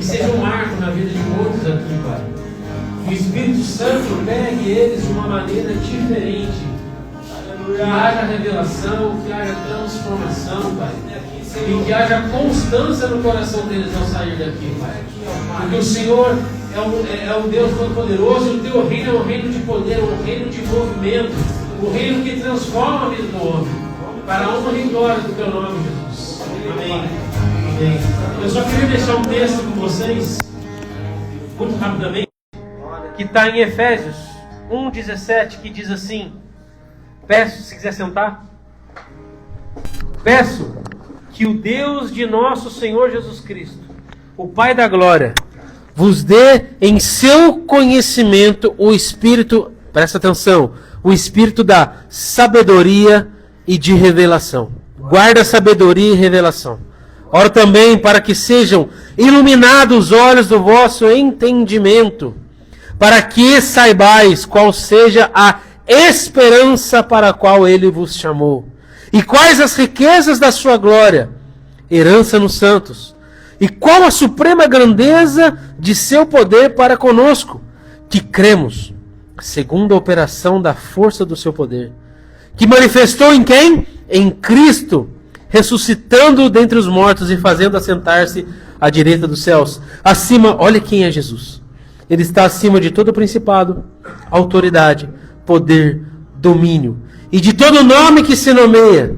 seja um marco na vida de outros aqui, Pai. Que o Espírito Santo pegue eles de uma maneira diferente. Que haja revelação, que haja transformação, Pai. E que haja constância no coração deles ao sair daqui, Pai. Porque o Senhor é um Deus todo-poderoso, e o Teu reino é um reino de poder, um reino de movimento, um reino que transforma a vida do homem, para a honra e glória do Teu nome, Jesus. Amém. Amém. Eu só queria deixar um texto com vocês, muito rapidamente, que está em Efésios 1,17, que diz assim: peço, se quiser sentar, peço que o Deus de nosso Senhor Jesus Cristo, o Pai da glória, vos dê em seu conhecimento o Espírito, presta atenção, o Espírito da sabedoria e de revelação. Guarda a sabedoria e revelação. Ora também para que sejam iluminados os olhos do vosso entendimento, para que saibais qual seja a esperança para a qual Ele vos chamou, e quais as riquezas da sua glória, herança nos santos, e qual a suprema grandeza de seu poder para conosco, que cremos, segundo a operação da força do seu poder, que manifestou em quem? Em Cristo, ressuscitando-o dentre os mortos e fazendo assentar-se à direita dos céus. Acima, olha quem é Jesus. Ele está acima de todo principado, autoridade, poder, domínio, e de todo nome que se nomeia,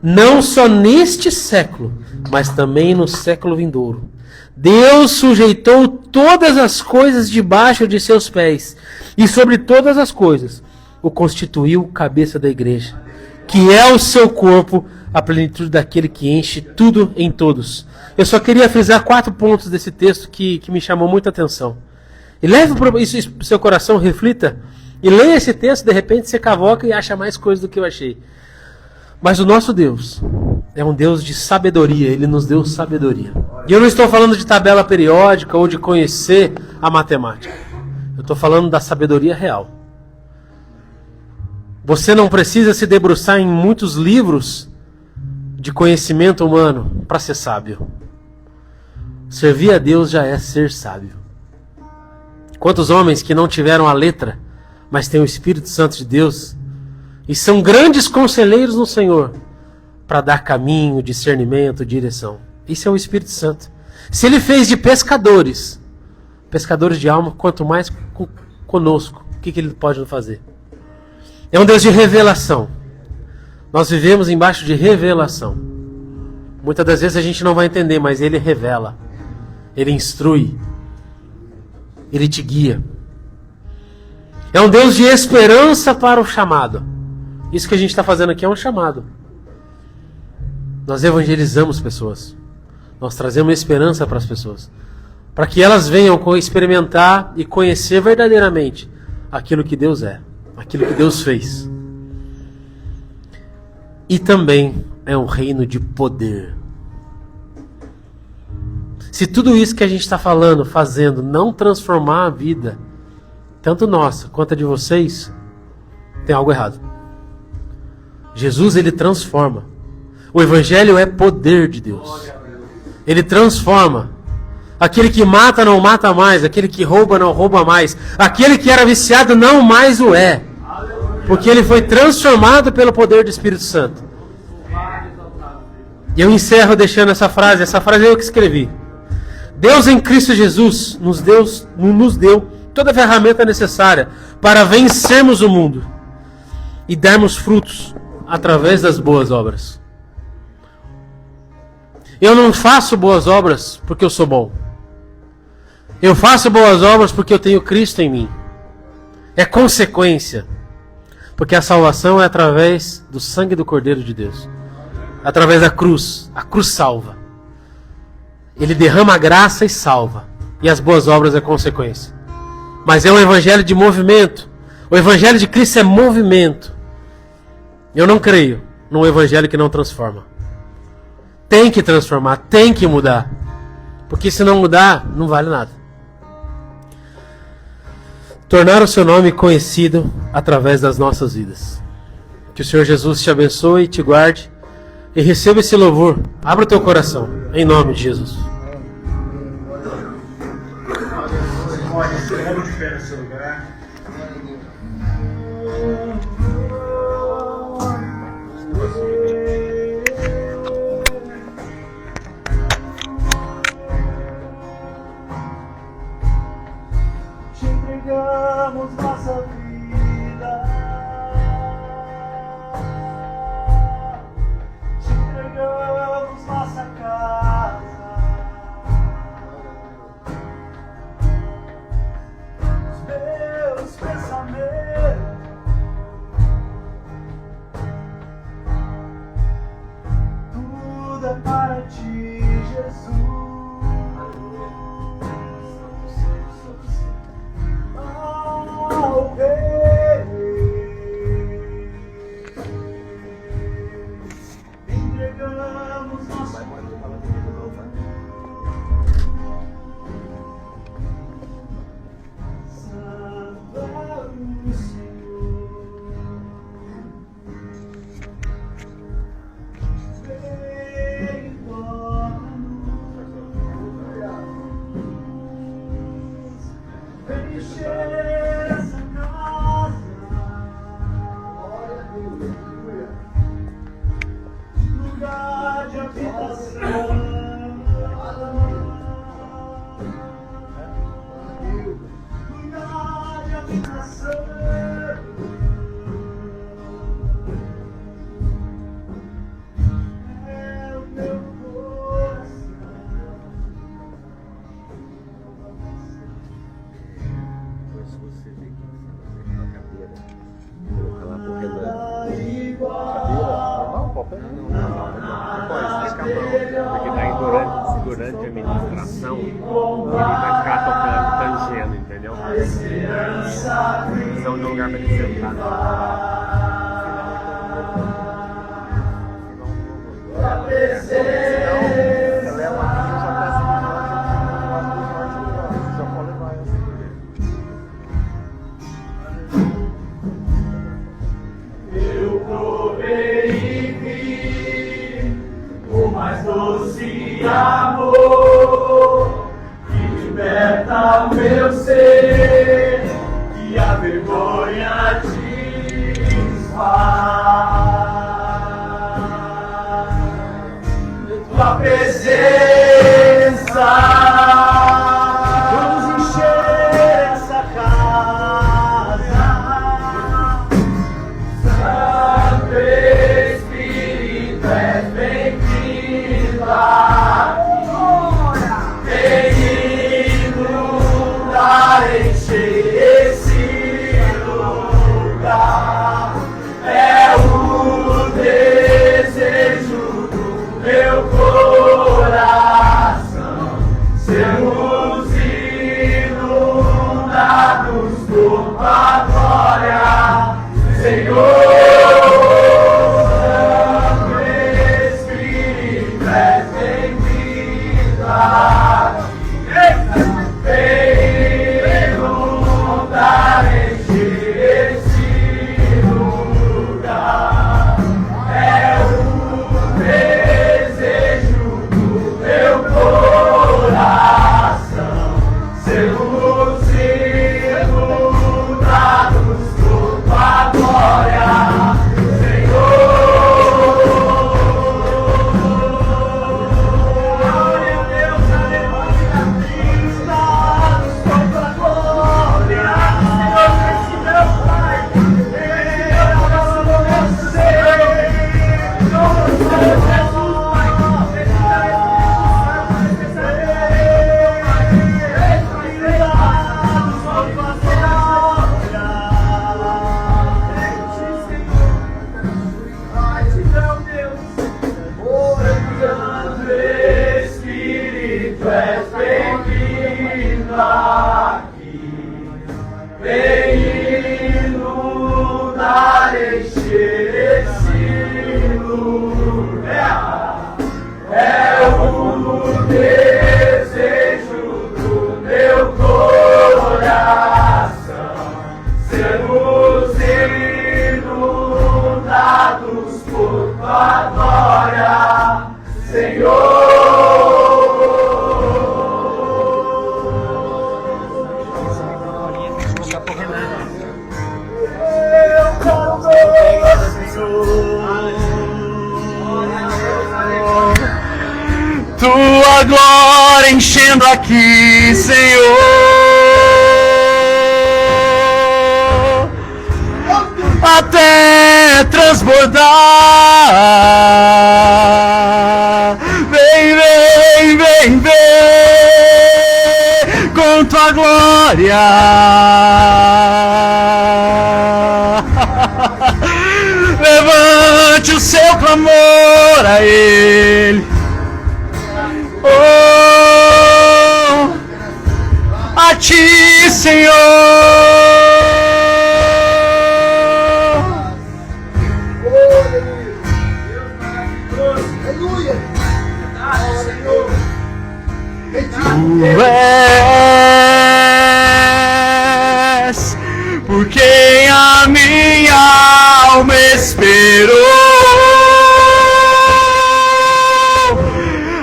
não só neste século, mas também no século vindouro. Deus sujeitou todas as coisas debaixo de seus pés, e sobre todas as coisas o constituiu cabeça da igreja, que é o seu corpo, a plenitude daquele que enche tudo em todos. Eu só queria frisar 4 pontos desse texto que me chamou muita atenção. E leve isso para o seu coração, reflita, e leia esse texto, de repente você cavoca e acha mais coisas do que eu achei. Mas o nosso Deus é um Deus de sabedoria, Ele nos deu sabedoria. E eu não estou falando de tabela periódica ou de conhecer a matemática. Eu estou falando da sabedoria real. Você não precisa se debruçar em muitos livros de conhecimento humano para ser sábio. Servir a Deus já é ser sábio. Quantos homens que não tiveram a letra, mas têm o Espírito Santo de Deus e são grandes conselheiros no Senhor para dar caminho, discernimento, direção. Isso é o Espírito Santo. Se Ele fez de pescadores de alma, quanto mais conosco, o que Ele pode nos fazer? É um Deus de revelação. Nós vivemos embaixo de revelação. Muitas das vezes a gente não vai entender, mas Ele revela. Ele instrui. Ele te guia. É um Deus de esperança para o chamado. Isso que a gente está fazendo aqui é um chamado. Nós evangelizamos pessoas. Nós trazemos esperança para as pessoas. Para que elas venham experimentar e conhecer verdadeiramente aquilo que Deus é. Aquilo que Deus fez. E também é um reino de poder. Se tudo isso que a gente está falando, fazendo, não transformar a vida, tanto nossa quanto a de vocês, tem algo errado. Jesus, Ele transforma. O Evangelho é poder de Deus. Ele transforma. Aquele que mata não mata mais. Aquele que rouba não rouba mais. Aquele que era viciado não mais o é. Porque ele foi transformado pelo poder do Espírito Santo. E eu encerro deixando essa frase. Essa frase é eu que escrevi. Deus em Cristo Jesus nos deu toda a ferramenta necessária para vencermos o mundo e darmos frutos através das boas obras. Eu não faço boas obras porque eu sou bom. Eu faço boas obras porque eu tenho Cristo em mim. É consequência. Porque a salvação é através do sangue do Cordeiro de Deus. Através da cruz. A cruz salva. Ele derrama a graça e salva. E as boas obras é consequência. Mas é um evangelho de movimento. O evangelho de Cristo é movimento. Eu não creio num evangelho que não transforma. Tem que transformar, tem que mudar. Porque se não mudar, não vale nada. Tornar o seu nome conhecido através das nossas vidas. Que o Senhor Jesus te abençoe e te guarde. E receba esse louvor. Abra o teu coração. Em nome de Jesus. Pode ser, vamos de pé nesse lugar. Te entregamos nossa vida, te entregamos nossa casa, os meus pensamentos, tudo é para ti, Jesus. Oh, Rei, entregamos nossa Santo é o Senhor. Vem e toca-nos, vem encher essa casa, lugar de habitação, lugar de habitação. É o meu coração. Se você vê que a cadeira, coloca lá pro Renan. Igual. Normal? Qualquer não pode escapar. Porque daí durante a ministração, ele vai ficar tocando, tangendo, entendeu? Então não lugar pra ele sentar. Senão, leva aqui, já tá assim, já pode levar essa. Eu provei e vi o mais doce amor que liberta o meu ser e a vergonha desfaz. Tua presença vamos encher essa casa. Santo Espírito, és bem-vindo aqui. Vem inundar, encher esse lugar. É o desejo do meu coração. Sermos inundados por tua glória, Senhor. Santo Espírito, és bem-vindo aqui. Vem inundar, encher esse lugar. É o desejo do meu coração. Sermos inundados por tua glória, Senhor. Glória a Deus, aleluia. Inundados por tua glória, Senhor, esse meu Pai. Eu nosso Espírito, és bem-vindo aqui. Vem inundar, encher esse lugar. É o desejo do meu coração. Sermos inundados por tua glória, Senhor. glória enchendo aqui, Senhor. Até transbordar. Vem, vem, vem, vem com tua glória. Levante o seu clamor a Ele. Oh, a ti, Senhor. Tu és por quem a minha alma esperou,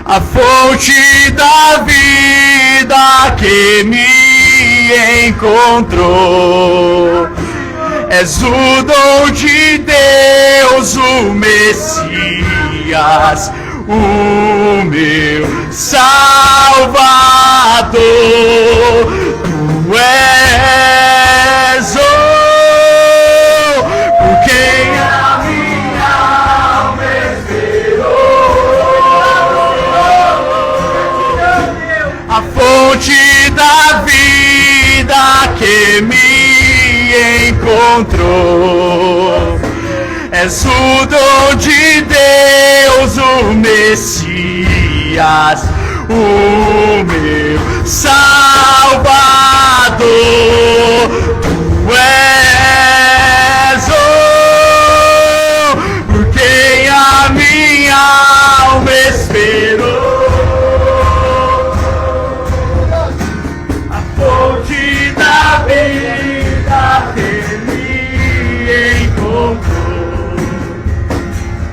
a fonte da vida que me encontrou. És o dom de Deus, o Messias, o meu Salvador. Tu és por quem a minha alma esperou, a fonte da vida que me encontrou. És o dom de Deus, o Messias, o meu Salvador. Tu és por quem a minha alma esperou, a fonte da vida que me encontrou.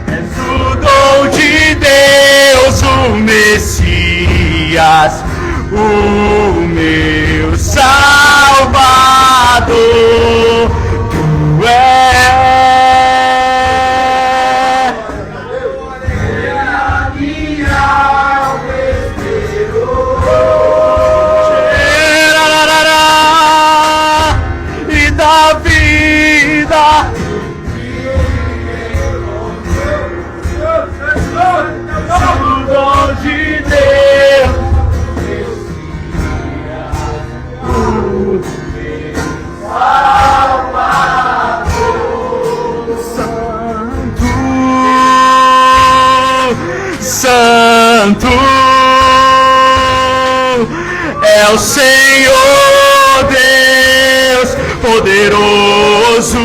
És o dom de Deus, o Messias, o meu Salvador. Tu és a minha alma esperou, e da vida o dom de Deus, Santo é o Senhor Deus poderoso,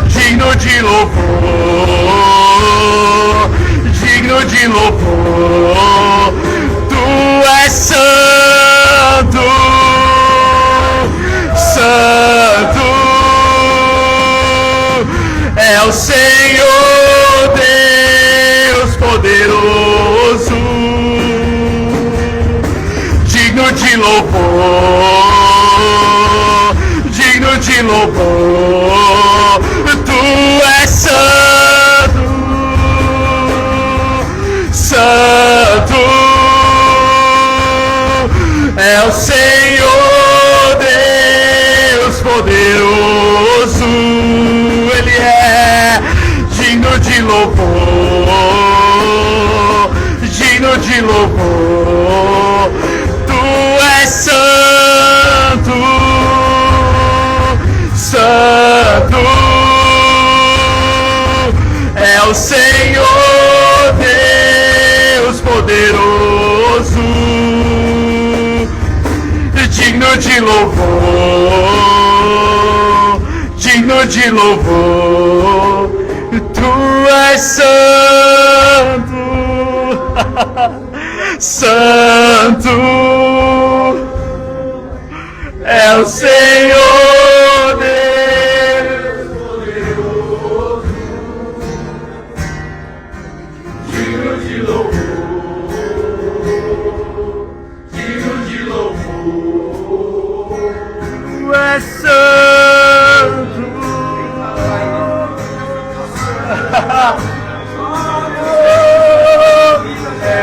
digno de louvor, digno de louvor. Tu és santo, santo é o Senhor Deus poderoso, digno de louvor, digno de louvor. Tu és santo, santo é o Senhor Deus poderoso. Ele é digno de louvor, digno de louvor. Tu és santo, santo é o Senhor Deus poderoso, digno de louvor, digno de louvor. Tu és santo, santo é o Senhor Deus poderoso, digno de louvor, digno de louvor. Tu és santo. É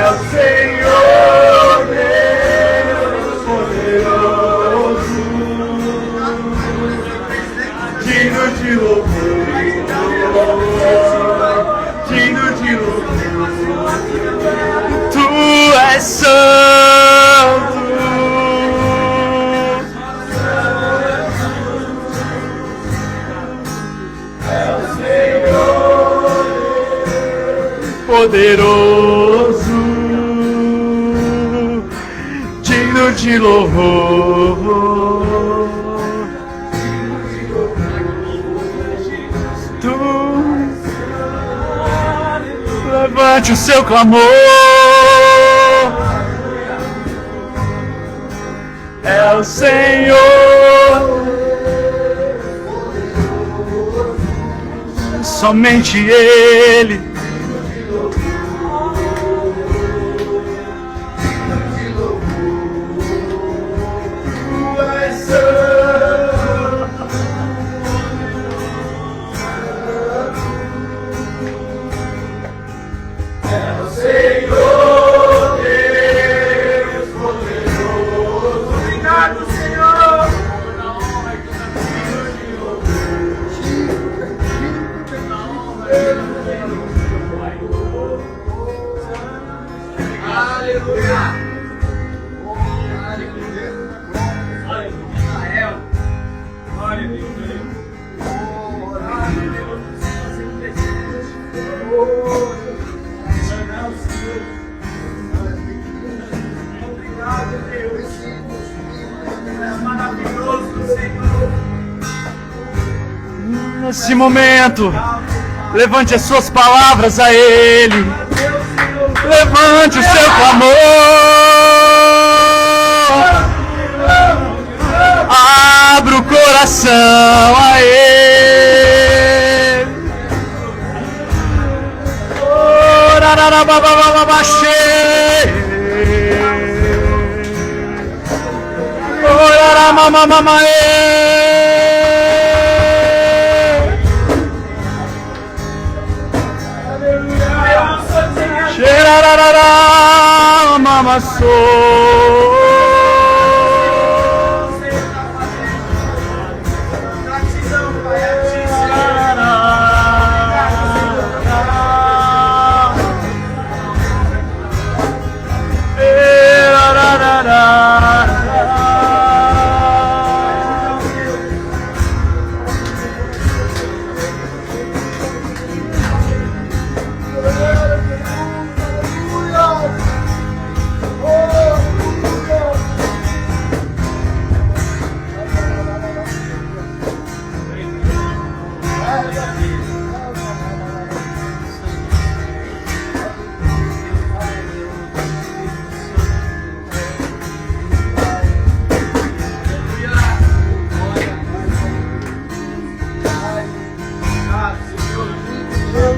és santo. Poderoso, digno de louvor. Tu levante o seu clamor. É o Senhor, somente Ele. Nesse momento, levante as suas palavras a Ele. Levante o seu clamor. Abra o coração a Ele.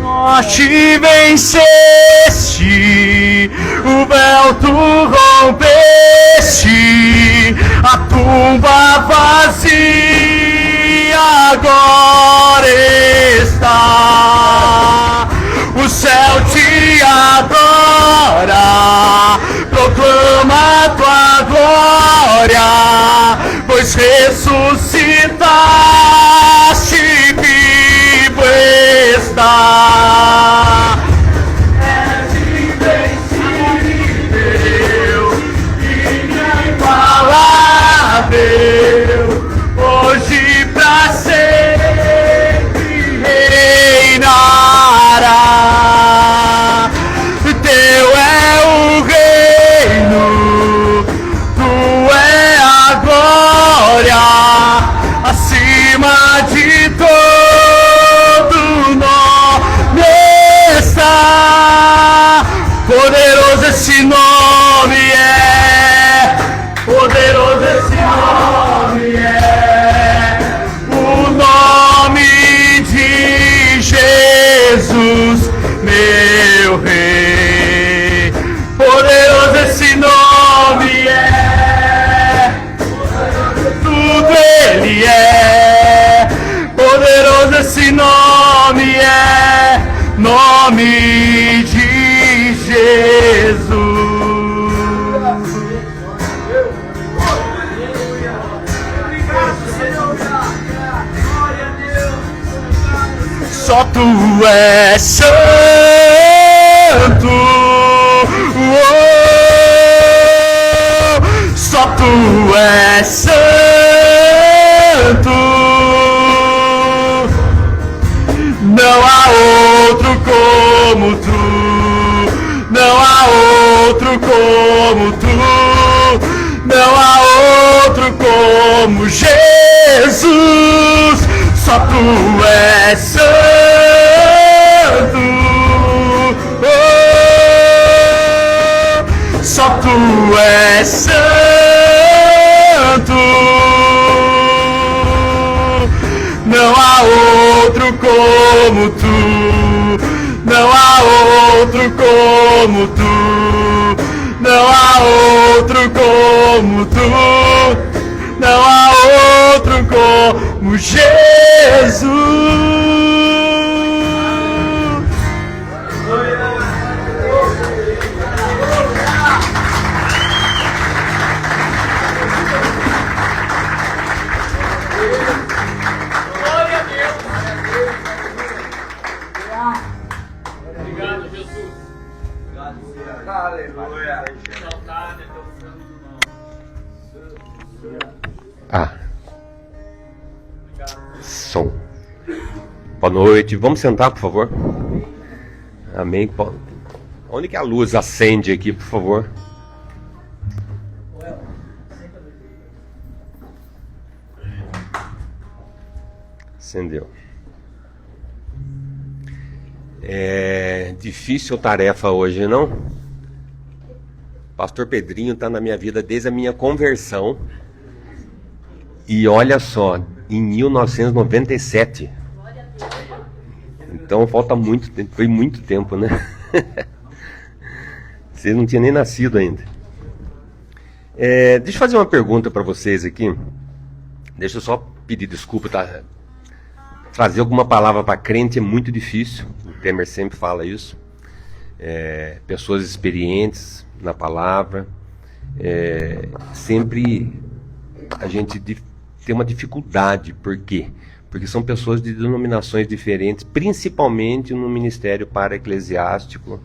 Morte venceste, o véu tu rompeste, a tumba vazia agora está. O céu te adora, proclama tua glória, pois ressuscitaste, vivo está. És invencível, inabalável, hoje pra sempre reinará. Teu é o reino, tu é a glória, acima de todo nome está. Poderoso esse nome é, poderoso esse nome é, o nome de Jesus, meu Rei. Poderoso esse nome é, tudo Ele é. Poderoso esse nome é, nome de Jesus. Só tu és santo. Oh. como tu, não há outro como Jesus, só tu és santo. Oh, só tu és santo. Não há outro como tu, não há outro como tu, não há outro como tu, não há outro como Jesus. Som. Boa noite. Vamos sentar, por favor. Amém. Onde que a luz acende aqui, por favor? Acendeu. É difícil tarefa hoje, não? Pastor Pedrinho está na minha vida desde a minha conversão. E olha só, em 1997. Então falta muito tempo, foi muito tempo, né? Vocês não tinham nem nascido ainda. Deixa eu fazer uma pergunta para vocês aqui. Deixa eu só pedir desculpa, tá? Trazer alguma palavra para crente é muito difícil. O Temer sempre fala isso. Pessoas experientes na palavra. Sempre a gente tem uma dificuldade. Por quê? Porque são pessoas de denominações diferentes, principalmente no ministério para-eclesiástico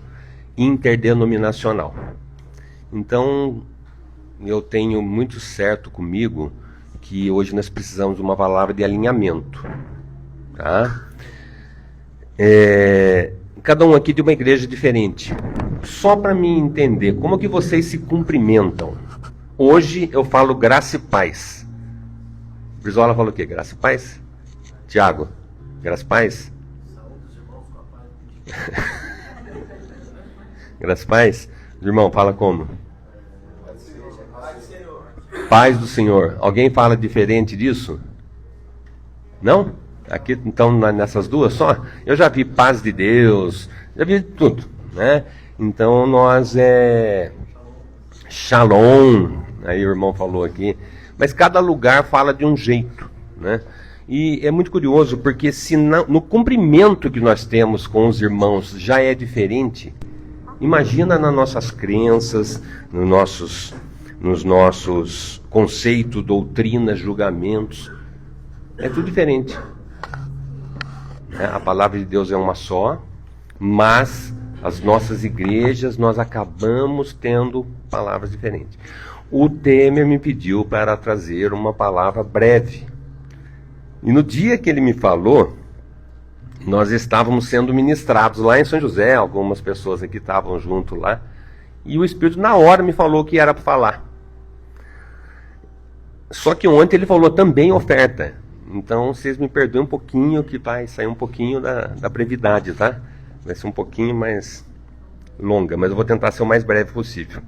interdenominacional. Então, eu tenho muito certo comigo que hoje nós precisamos de uma palavra de alinhamento. Tá? Cada um aqui de uma igreja diferente. Só para me entender, como que vocês se cumprimentam? Hoje eu falo graça e paz. Brizola fala o quê? Graça e paz? Tiago, graça e paz? Graça e paz? Irmão, fala como? Paz do Senhor. Alguém fala diferente disso? Não? Aqui, então, nessas duas só? Eu já vi paz de Deus, já vi tudo, né? Então, nós Shalom, aí o irmão falou aqui, mas cada lugar fala de um jeito, né? E é muito curioso, porque se no cumprimento que nós temos com os irmãos já é diferente, imagina nas nossas crenças, nos nossos conceitos, doutrinas, julgamentos, é tudo diferente. A palavra de Deus é uma só, mas as nossas igrejas nós acabamos tendo palavras diferentes. O Temer me pediu para trazer uma palavra breve. E no dia que ele me falou, nós estávamos sendo ministrados lá em São José, algumas pessoas aqui estavam junto lá, e o Espírito na hora me falou que era para falar. Só que ontem ele falou também oferta. Então vocês me perdoem um pouquinho, que vai sair um pouquinho da brevidade, tá? Vai ser um pouquinho mais longa, mas eu vou tentar ser o mais breve possível.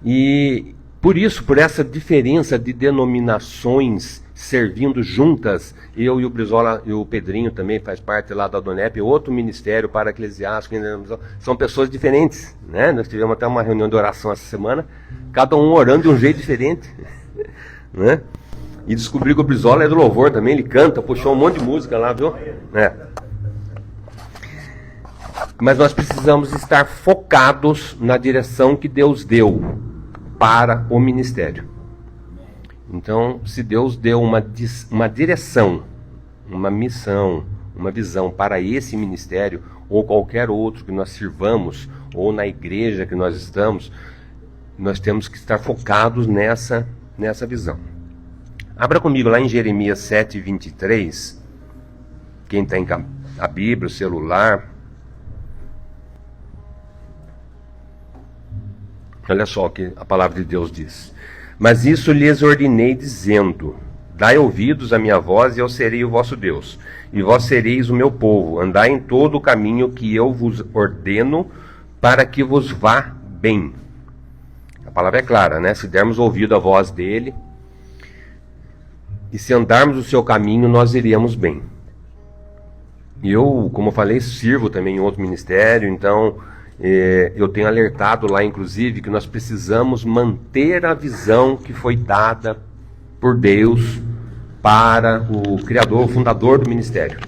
E por isso, por essa diferença de denominações servindo juntas, eu e o Brizola e o Pedrinho também faz parte lá da Donep, outro ministério para eclesiástico, são pessoas diferentes, né? Nós tivemos até uma reunião de oração essa semana, cada um orando de um jeito diferente, né? E descobri que o Brizola é do louvor também, ele canta, puxou um monte de música lá, viu? Mas nós precisamos estar focados na direção que Deus deu para o ministério. Então, se Deus deu uma direção, uma missão, uma visão para esse ministério, ou qualquer outro que nós sirvamos, ou na igreja que nós estamos, nós temos que estar focados nessa visão. Abra comigo lá em Jeremias 7:23. Quem tem a Bíblia, o celular. Olha só o que a palavra de Deus diz. Mas isso lhes ordenei dizendo: dai ouvidos à minha voz e eu serei o vosso Deus. E vós sereis o meu povo. Andai em todo o caminho que eu vos ordeno, para que vos vá bem. A palavra é clara, né? Se dermos ouvido à voz dele, e se andarmos o seu caminho, nós iremos bem. E eu, como eu falei, sirvo também em outro ministério, então eu tenho alertado lá, inclusive, que nós precisamos manter a visão que foi dada por Deus para o criador, o fundador do ministério.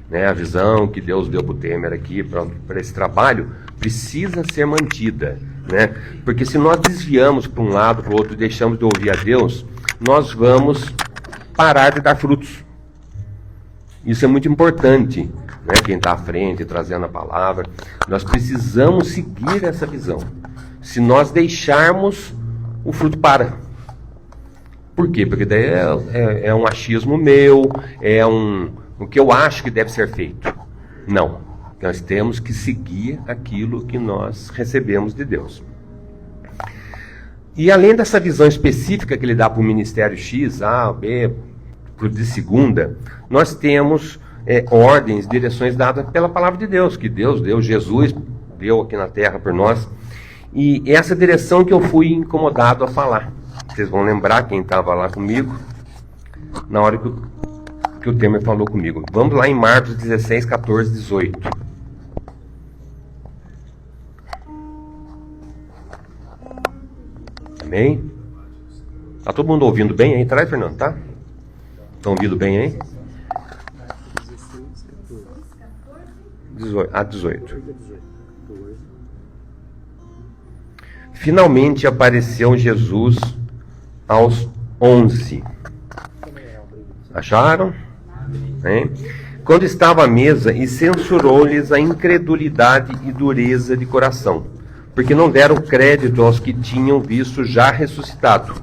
Né? A visão que Deus deu para o Temer aqui, para esse trabalho, precisa ser mantida. Né? Porque se nós desviamos para um lado, para o outro, e deixamos de ouvir a Deus, nós vamos parar de dar frutos. Isso é muito importante, né? Quem está à frente, trazendo a palavra, nós precisamos seguir essa visão. Se nós deixarmos, o fruto para. Por quê? Porque daí é um achismo meu, o que eu acho que deve ser feito. Não. Nós temos que seguir aquilo que nós recebemos de Deus. E além dessa visão específica que ele dá para o ministério X, A, B, para o de segunda, nós temos ordens, direções dadas pela palavra de Deus, que Deus deu, Jesus deu aqui na terra por nós. E essa direção que eu fui incomodado a falar. Vocês vão lembrar quem estava lá comigo, na hora que o Temer falou comigo. Vamos lá em Marcos 16, 14, 18. Amém? Tá todo mundo ouvindo bem aí? Traz, Fernando, tá? Estão ouvindo bem aí? 18. Finalmente apareceu Jesus aos 11. Acharam? Hein? Quando estava à mesa, e censurou-lhes a incredulidade e dureza de coração, porque não deram crédito aos que tinham visto já ressuscitado.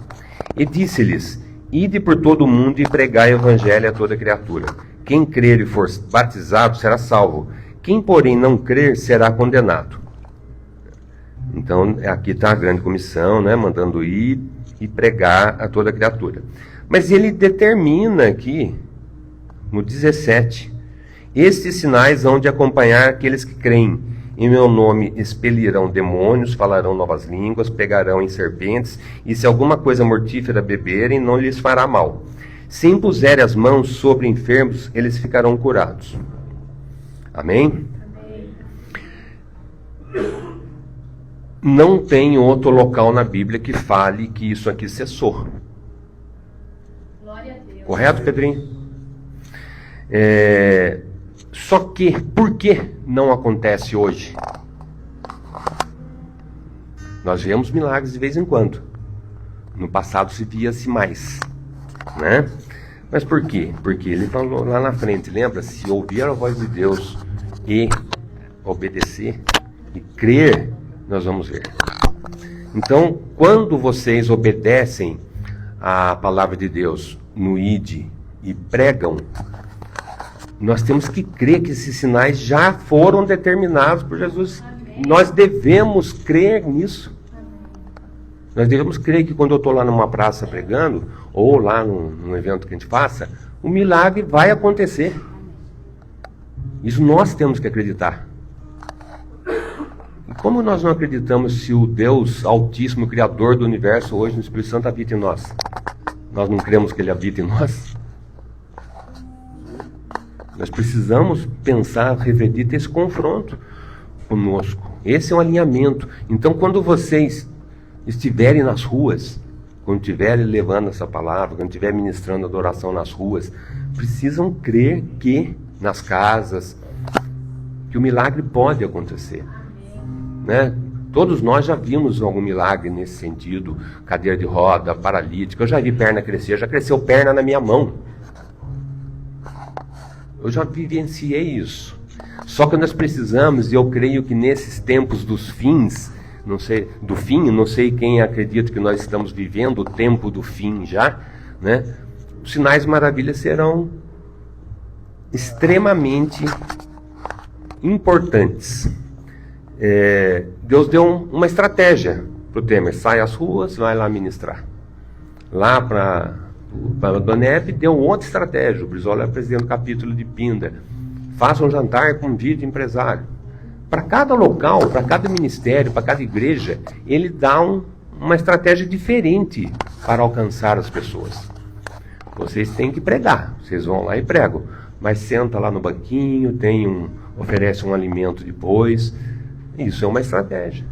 E disse-lhes: ide por todo o mundo e pregai o evangelho a toda criatura. Quem crer e for batizado será salvo. Quem, porém, não crer será condenado. Então, aqui está a grande comissão, né, mandando ir e pregar a toda criatura. Mas ele determina aqui, no 17, estes sinais hão de acompanhar aqueles que creem. Em meu nome expelirão demônios, falarão novas línguas, pegarão em serpentes, e se alguma coisa mortífera beberem, não lhes fará mal. Se impuserem as mãos sobre enfermos, eles ficarão curados. Amém? Não tem outro local na Bíblia que fale que isso aqui cessou. Glória a Deus. Correto, Pedrinho? Só que, por que não acontece hoje? Nós vemos milagres de vez em quando. No passado se via-se mais, né? Mas por quê? Porque ele falou lá na frente, lembra? Se ouvir a voz de Deus e obedecer e crer, nós vamos ver. Então, quando vocês obedecem a palavra de Deus no ID e pregam, nós temos que crer que esses sinais já foram determinados por Jesus. Amém. Nós devemos crer nisso. Nós devemos crer que quando eu estou lá numa praça pregando, ou lá num evento que a gente faça, o milagre vai acontecer. Isso nós temos que acreditar. E como nós não acreditamos se o Deus Altíssimo, Criador do Universo, hoje no Espírito Santo habita em nós? Nós não cremos que Ele habita em nós? Nós precisamos pensar, refletir, ter esse confronto conosco. Esse é um alinhamento. Então, quando vocês estiverem nas ruas, quando estiverem levando essa palavra, quando estiverem ministrando adoração nas ruas, precisam crer que, nas casas, que o milagre pode acontecer. Né? Todos nós já vimos algum milagre nesse sentido, cadeira de roda, paralítica, eu já vi perna crescer, já cresceu perna na minha mão. Eu já vivenciei isso. Só que nós precisamos, e eu creio que nesses tempos dos fins, não sei quem acredita que nós estamos vivendo o tempo do fim já, né? Os sinais e maravilhas serão extremamente importantes. Deus deu uma estratégia para o Temer, sai às ruas, vai lá ministrar. Lá para a Dona Hebe deu outra estratégia. O Brizola é presidente do capítulo de Pinda. Faça um jantar, convide empresário. Para cada local, para cada ministério, para cada igreja, ele dá uma estratégia diferente para alcançar as pessoas. Vocês têm que pregar, vocês vão lá e pregam. Mas senta lá no banquinho, oferece um alimento depois. Isso é uma estratégia.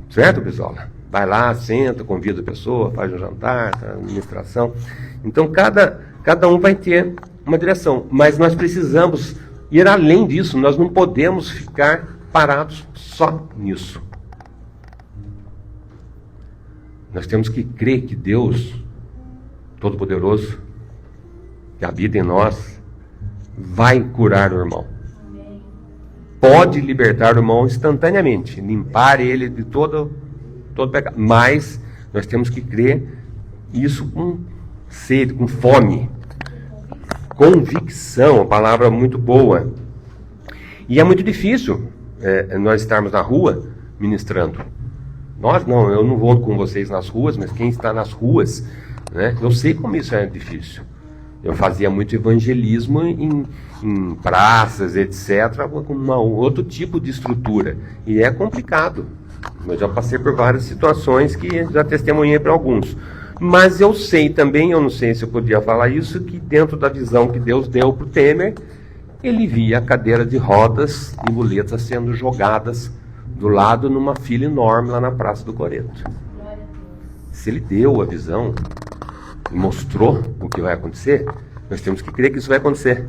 Certo, Brizola? Vai lá, senta, convida a pessoa, faz um jantar, administração. Então, cada um vai ter uma direção. Mas nós precisamos ir além disso. Nós não podemos ficar parados só nisso. Nós temos que crer que Deus, Todo-Poderoso, que habita em nós, vai curar o irmão. Pode libertar o irmão instantaneamente, limpar ele de todo pecado. Mas nós temos que crer isso com sede, com fome. Convicção, a palavra muito boa. E é muito difícil nós estarmos na rua ministrando. Eu não vou com vocês nas ruas, mas quem está nas ruas, né, eu sei como isso é difícil. Eu fazia muito evangelismo em praças, etc., com outro tipo de estrutura. E é complicado. Eu já passei por várias situações que já testemunhei para alguns. Mas eu sei também, eu não sei se eu podia falar isso, que dentro da visão que Deus deu para o Temer, ele via a cadeira de rodas e muletas sendo jogadas do lado numa fila enorme lá na Praça do Coreto. Se ele deu a visão e mostrou o que vai acontecer, nós temos que crer que isso vai acontecer.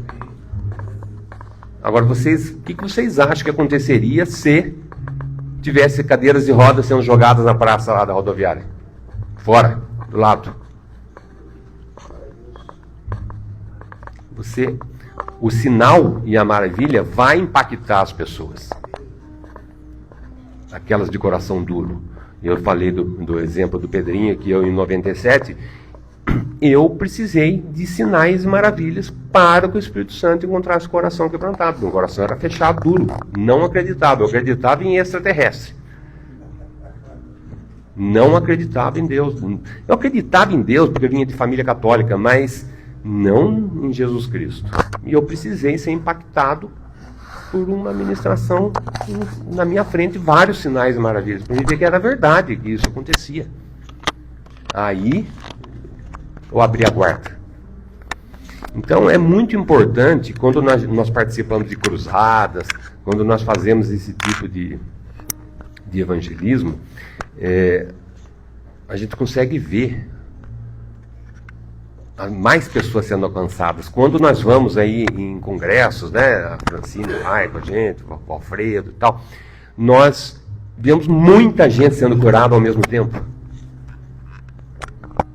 Agora, o que vocês acham que aconteceria se tivesse cadeiras de rodas sendo jogadas na praça lá da rodoviária? Fora, do lado. O sinal e a maravilha vai impactar as pessoas. Aquelas de coração duro. Eu falei do exemplo do Pedrinho, que eu em 97, eu precisei de sinais e maravilhas para que o Espírito Santo encontrasse o coração quebrantado. Meu coração era fechado, duro, não acreditava. Eu acreditava em extraterrestre. Não acreditava em Deus. Eu acreditava em Deus porque eu vinha de família católica, mas não em Jesus Cristo. E eu precisei ser impactado por uma ministração na minha frente, vários sinais e maravilhas, para ver que era verdade, que isso acontecia. Aí eu abri a guarda. Então é muito importante, quando nós participamos de cruzadas, quando nós fazemos esse tipo de evangelismo, a gente consegue ver mais pessoas sendo alcançadas. Quando nós vamos aí em congressos, né, a Francine vai com a gente, o Alfredo e tal, nós vemos muita gente sendo curada ao mesmo tempo.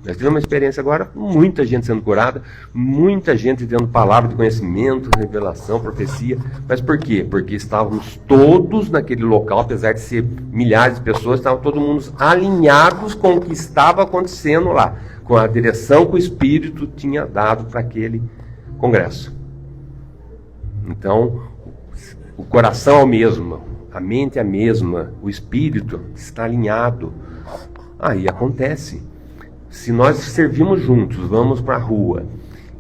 Nós tivemos uma experiência agora, muita gente sendo curada, muita gente tendo palavra de conhecimento, revelação, profecia. Mas por quê? Porque estávamos todos naquele local, apesar de ser milhares de pessoas, estavam todo mundo alinhados com o que estava acontecendo lá, com a direção que o Espírito tinha dado para aquele congresso. Então, o coração é o mesmo, a mente é a mesma, o Espírito está alinhado. Aí acontece. Se nós servimos juntos, vamos para a rua,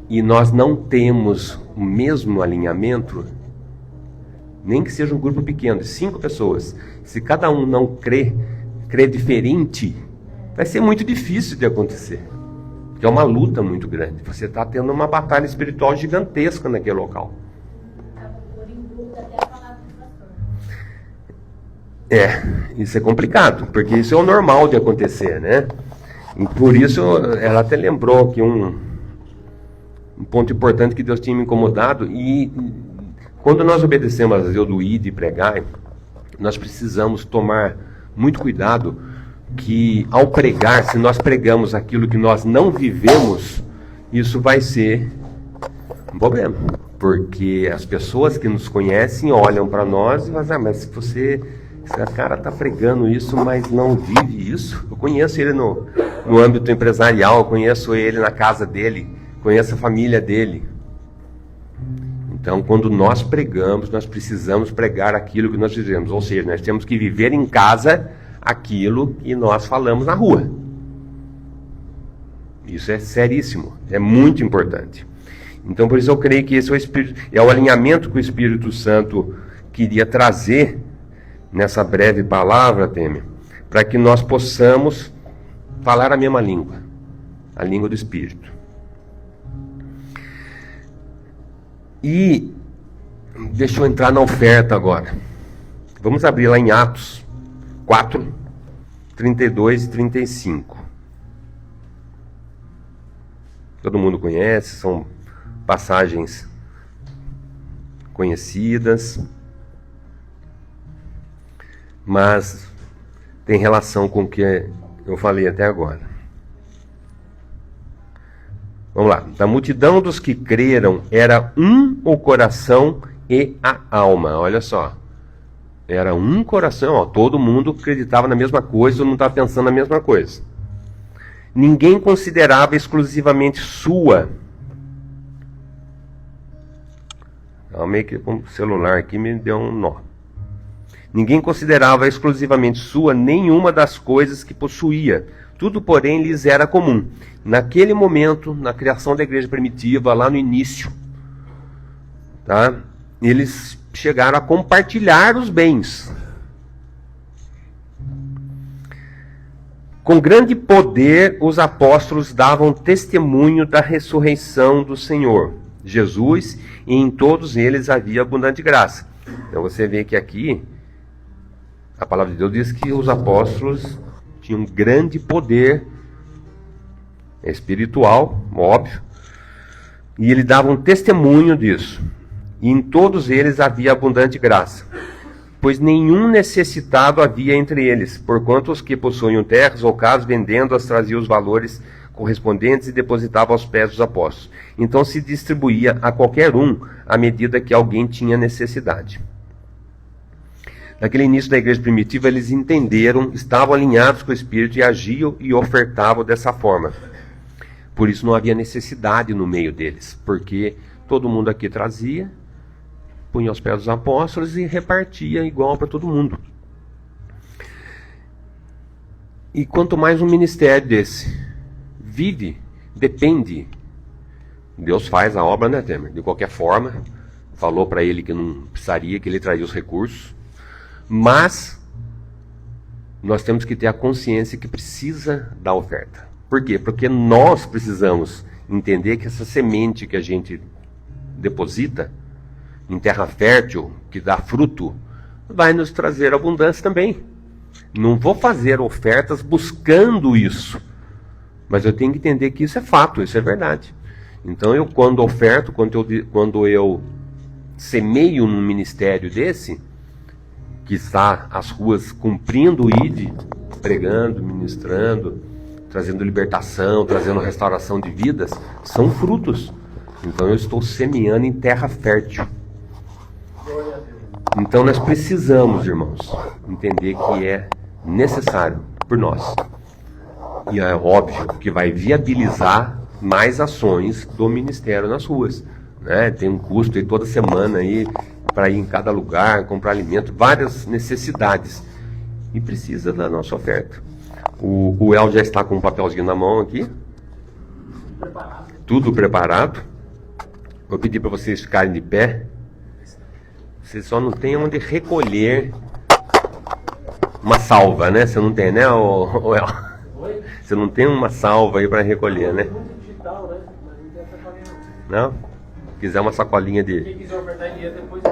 e nós não temos o mesmo alinhamento, nem que seja um grupo pequeno, de 5 pessoas, se cada um não crê diferente, vai ser muito difícil de acontecer. Porque é uma luta muito grande. Você está tendo uma batalha espiritual gigantesca naquele local. Isso é complicado, porque isso é o normal de acontecer, né? E por isso, ela até lembrou que um ponto importante que Deus tinha me incomodado, e quando nós obedecemos a Deus do ir e pregar, nós precisamos tomar muito cuidado, que ao pregar, se nós pregamos aquilo que nós não vivemos, isso vai ser um problema. Porque as pessoas que nos conhecem olham para nós e falam, mas esse cara está pregando isso, mas não vive isso. Eu conheço ele no âmbito empresarial, eu conheço ele na casa dele, conheço a família dele. Então, quando nós pregamos, nós precisamos pregar aquilo que nós fizemos. Ou seja, nós temos que viver em casa aquilo que nós falamos na rua. Isso é seríssimo, é muito importante. Então, por isso eu creio que esse é o alinhamento que o Espírito Santo queria trazer nessa breve palavra, Temer, para que nós possamos falar a mesma língua, a língua do Espírito. E deixa eu entrar na oferta agora. Vamos abrir lá em Atos 4, 32 e 35. Todo mundo conhece, são passagens conhecidas, mas tem relação com o que eu falei até agora. Vamos lá. Da multidão dos que creram era um o coração e a alma. Olha só. Era um coração, ó, todo mundo acreditava na mesma coisa, todo mundo estava pensando na mesma coisa. Ninguém considerava exclusivamente sua. Meio que com o celular aqui me deu um nó. Ninguém considerava exclusivamente sua nenhuma das coisas que possuía. Tudo, porém, lhes era comum. Naquele momento, na criação da igreja primitiva, lá no início, tá? Eles chegaram a compartilhar os bens. Com grande poder, os apóstolos davam testemunho da ressurreição do Senhor Jesus, e em todos eles havia abundante graça. Então você vê que aqui, a palavra de Deus diz que os apóstolos tinham grande poder espiritual, óbvio, e eles davam testemunho disso. E em todos eles havia abundante graça, pois nenhum necessitado havia entre eles, porquanto os que possuíam terras ou casas, vendendo-as, traziam os valores correspondentes e depositavam aos pés dos apóstolos. Então se distribuía a qualquer um à medida que alguém tinha necessidade. Naquele início da igreja primitiva, eles entenderam, estavam alinhados com o Espírito e agiam e ofertavam dessa forma. Por isso não havia necessidade no meio deles, porque todo mundo aqui trazia, punha aos pés dos apóstolos e repartia igual para todo mundo. E quanto mais um ministério desse vive, depende. Deus faz a obra, né, Temer? De qualquer forma, falou para ele que não precisaria, que ele traria os recursos. Mas nós temos que ter a consciência que precisa da oferta. Por quê? Porque nós precisamos entender que essa semente que a gente deposita em terra fértil, que dá fruto, vai nos trazer abundância também. Não vou fazer ofertas buscando isso, mas eu tenho que entender que isso é fato, isso é verdade. Então eu, quando oferto, quando eu semeio num ministério desse, que está às ruas cumprindo o ID, pregando, ministrando, trazendo libertação, trazendo restauração de vidas, são frutos. Então eu estou semeando em terra fértil. Então nós precisamos, irmãos, entender que é necessário por nós. E é óbvio que vai viabilizar mais ações do ministério nas ruas, né? Tem um custo aí toda semana aí para ir em cada lugar, comprar alimento, várias necessidades. E precisa da nossa oferta. O El já está com um papelzinho na mão aqui. Tudo preparado. Vou pedir para vocês ficarem de pé. Vocês só não tem onde recolher uma salva, né? Você não tem, né, o El? Você não tem uma salva aí para recolher, né? Não? Se quiser uma sacolinha de... Quem quiser ofertar em dinheiro, depois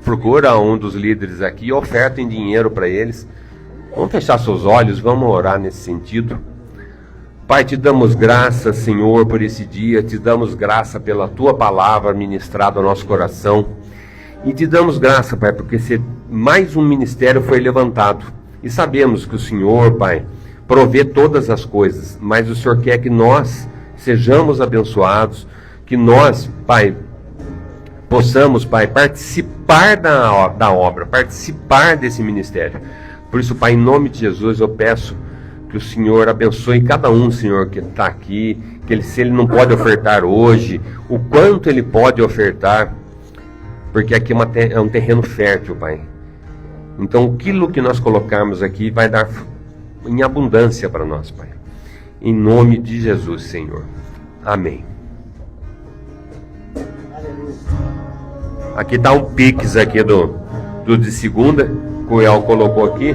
procura um dos líderes aqui e oferta em dinheiro para eles. Vamos fechar seus olhos, vamos orar nesse sentido. Pai, te damos graça, Senhor, por esse dia. Te damos graça pela Tua palavra ministrada ao nosso coração. E te damos graça, Pai, porque mais um ministério foi levantado. E sabemos que o Senhor, Pai, provê todas as coisas. Mas o Senhor quer que nós sejamos abençoados. Que nós, Pai, possamos, Pai, participar da obra, participar desse ministério. Por isso, Pai, em nome de Jesus, eu peço que o Senhor abençoe cada um, Senhor, que está aqui, que se ele não pode ofertar hoje, o quanto ele pode ofertar porque aqui é um terreno fértil, Pai. Então, aquilo que nós colocarmos aqui vai dar em abundância para nós, Pai. Em nome de Jesus, Senhor. Amém. Aqui está o Pix aqui do de segunda, que o El colocou aqui.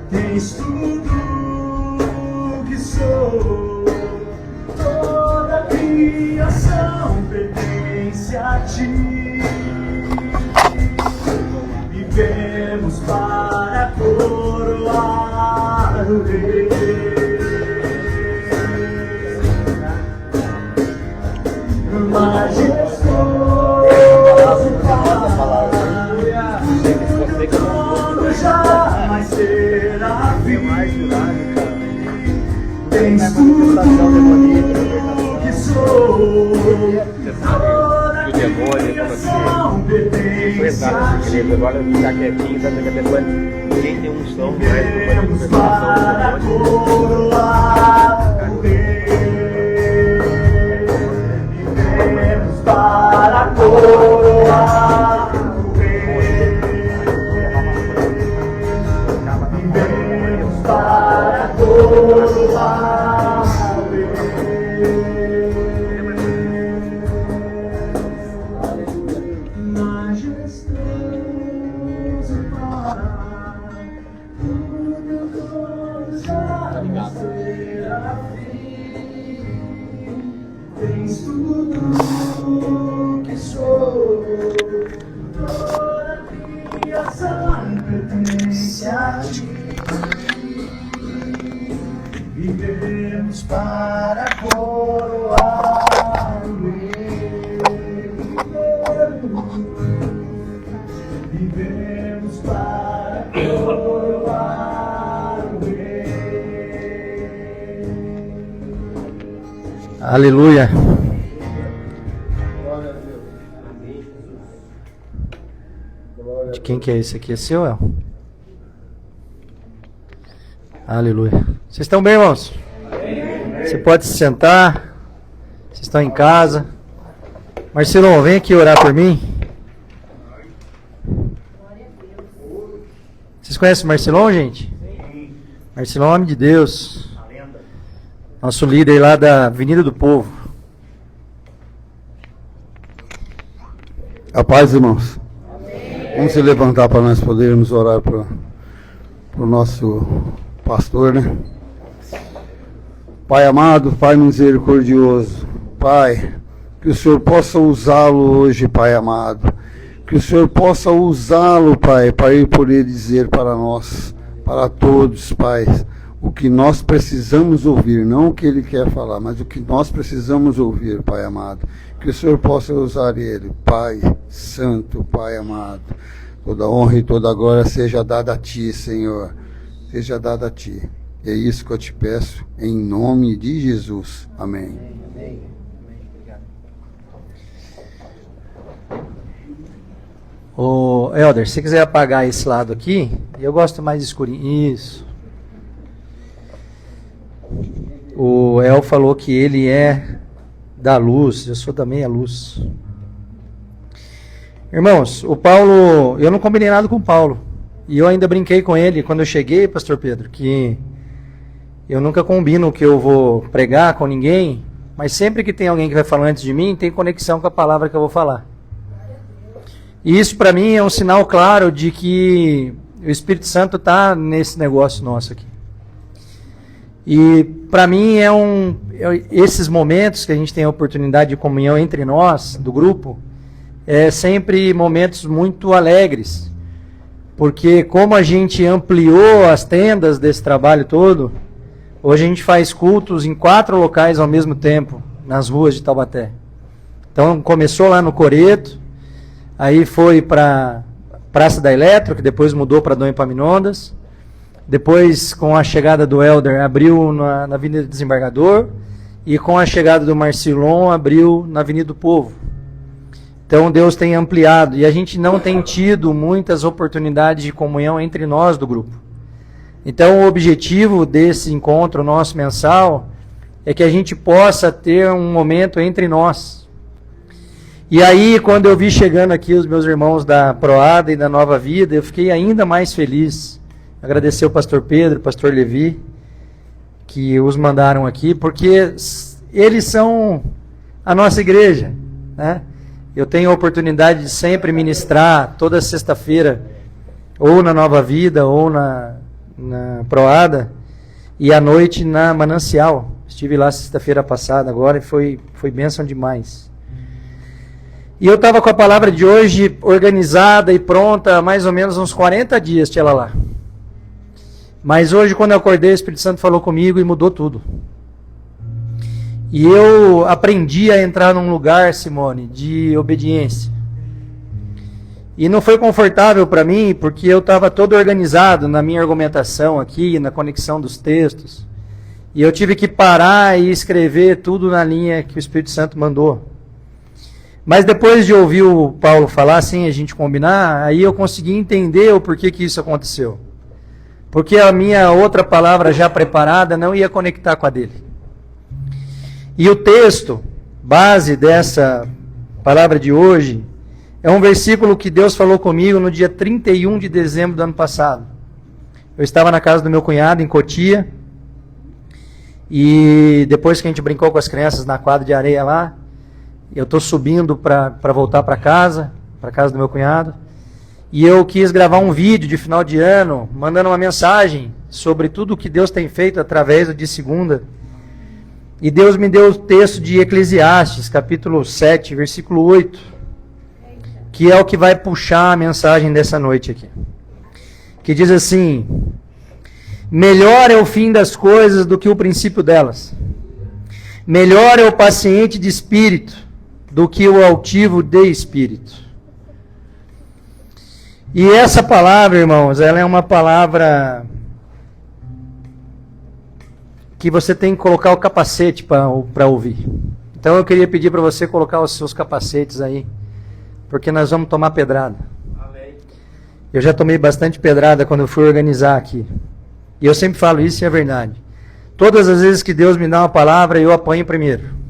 Tens tudo que sou, toda a criação pertence a ti. Vivemos para coroar o Rei. Majestoso Pai, quando jamais será fim. Tens tudo que sou, toda a criação pertence a ti. Agora ficar quietinho, sabe que depois ninguém tem unção mais Vivemos para coroar o Rei. Vivemos para coroar o Rei. Vivemos para coroar o Rei. Majestoso Pai, tens tudo que sou, toda a criação pertence a ti. Vivemos para coroar o Rei. Vivemos para coroar o Rei. Aleluia. De quem que é esse aqui? É seu, El? Aleluia. Vocês estão bem, irmãos? Você pode se sentar. Vocês estão em casa. Marcelão, vem aqui orar por mim. Vocês conhecem o Marcelão, gente? Marcelão é o homem de Deus. Nosso líder lá da Avenida do Povo. A paz, irmãos. Vamos se levantar para nós podermos orar para o nosso pastor, né? Pai amado, Pai misericordioso, Pai, que o Senhor possa usá-lo hoje, Pai amado. Que o Senhor possa usá-lo, Pai, para ele poder dizer para nós, para todos, Pai, o que nós precisamos ouvir, não o que ele quer falar, mas o que nós precisamos ouvir, Pai amado. Que o Senhor possa usar ele, Pai Santo, Pai amado. Toda honra e toda glória seja dada a Ti, Senhor. Seja dada a Ti. É isso que eu te peço, em nome de Jesus. Amém. Amém. Obrigado. Ô, Helder, se você quiser apagar esse lado aqui, eu gosto mais de escurinho. Isso. O El falou que ele é da luz, eu sou também a luz. Irmãos, o Paulo, eu não combinei nada com o Paulo. E eu ainda brinquei com ele quando eu cheguei, pastor Pedro, que eu nunca combino o que eu vou pregar com ninguém, mas sempre que tem alguém que vai falar antes de mim, tem conexão com a palavra que eu vou falar. E isso para mim é um sinal claro de que o Espírito Santo está nesse negócio nosso aqui. E para mim esses momentos que a gente tem a oportunidade de comunhão entre nós, do grupo, é sempre momentos muito alegres. Porque como a gente ampliou as tendas desse trabalho todo, hoje a gente faz cultos em 4 locais ao mesmo tempo, nas ruas de Taubaté. Então começou lá no Coreto, aí foi para Praça da Eletro, que depois mudou para Dom Epaminondas. Depois, com a chegada do Helder, abriu na Avenida Desembargador. E com a chegada do Marcilon, abriu na Avenida do Povo. Então Deus tem ampliado. E a gente não tem tido muitas oportunidades de comunhão entre nós do grupo. Então o objetivo desse encontro nosso mensal é que a gente possa ter um momento entre nós. E aí, quando eu vi chegando aqui os meus irmãos da Proada e da Nova Vida, eu fiquei ainda mais feliz. Agradecer o pastor Pedro, o pastor Levi, que os mandaram aqui, porque eles são a nossa igreja, né? Eu tenho a oportunidade de sempre ministrar toda sexta-feira, ou na Nova Vida, ou na Proada, e à noite na Manancial. Estive lá sexta-feira passada agora e foi bênção demais. E eu estava com a palavra de hoje organizada e pronta há mais ou menos uns 40 dias, tinha ela lá. Mas hoje, quando eu acordei, o Espírito Santo falou comigo e mudou tudo. E eu aprendi a entrar num lugar, Simone, de obediência. E não foi confortável para mim, porque eu estava todo organizado na minha argumentação aqui, na conexão dos textos. E eu tive que parar e escrever tudo na linha que o Espírito Santo mandou. Mas depois de ouvir o Paulo falar, sem a gente combinar, aí eu consegui entender o porquê que isso aconteceu. Porque a minha outra palavra já preparada não ia conectar com a dele. E o texto, base dessa palavra de hoje, é um versículo que Deus falou comigo no dia 31 de dezembro do ano passado. Eu estava na casa do meu cunhado, em Cotia, e depois que a gente brincou com as crianças na quadra de areia lá, eu estou subindo para voltar para casa do meu cunhado, e eu quis gravar um vídeo de final de ano, mandando uma mensagem sobre tudo o que Deus tem feito através do de segunda. E Deus me deu o texto de Eclesiastes, capítulo 7, versículo 8, que é o que vai puxar a mensagem dessa noite aqui. Que diz assim: melhor é o fim das coisas do que o princípio delas. Melhor é o paciente de espírito do que o altivo de espírito. E essa palavra, irmãos, ela é uma palavra que você tem que colocar o capacete para ouvir. Então eu queria pedir para você colocar os seus capacetes aí, porque nós vamos tomar pedrada. Amém. Eu já tomei bastante pedrada quando eu fui organizar aqui. E eu sempre falo isso e é verdade. Todas as vezes que Deus me dá uma palavra, eu apanho primeiro.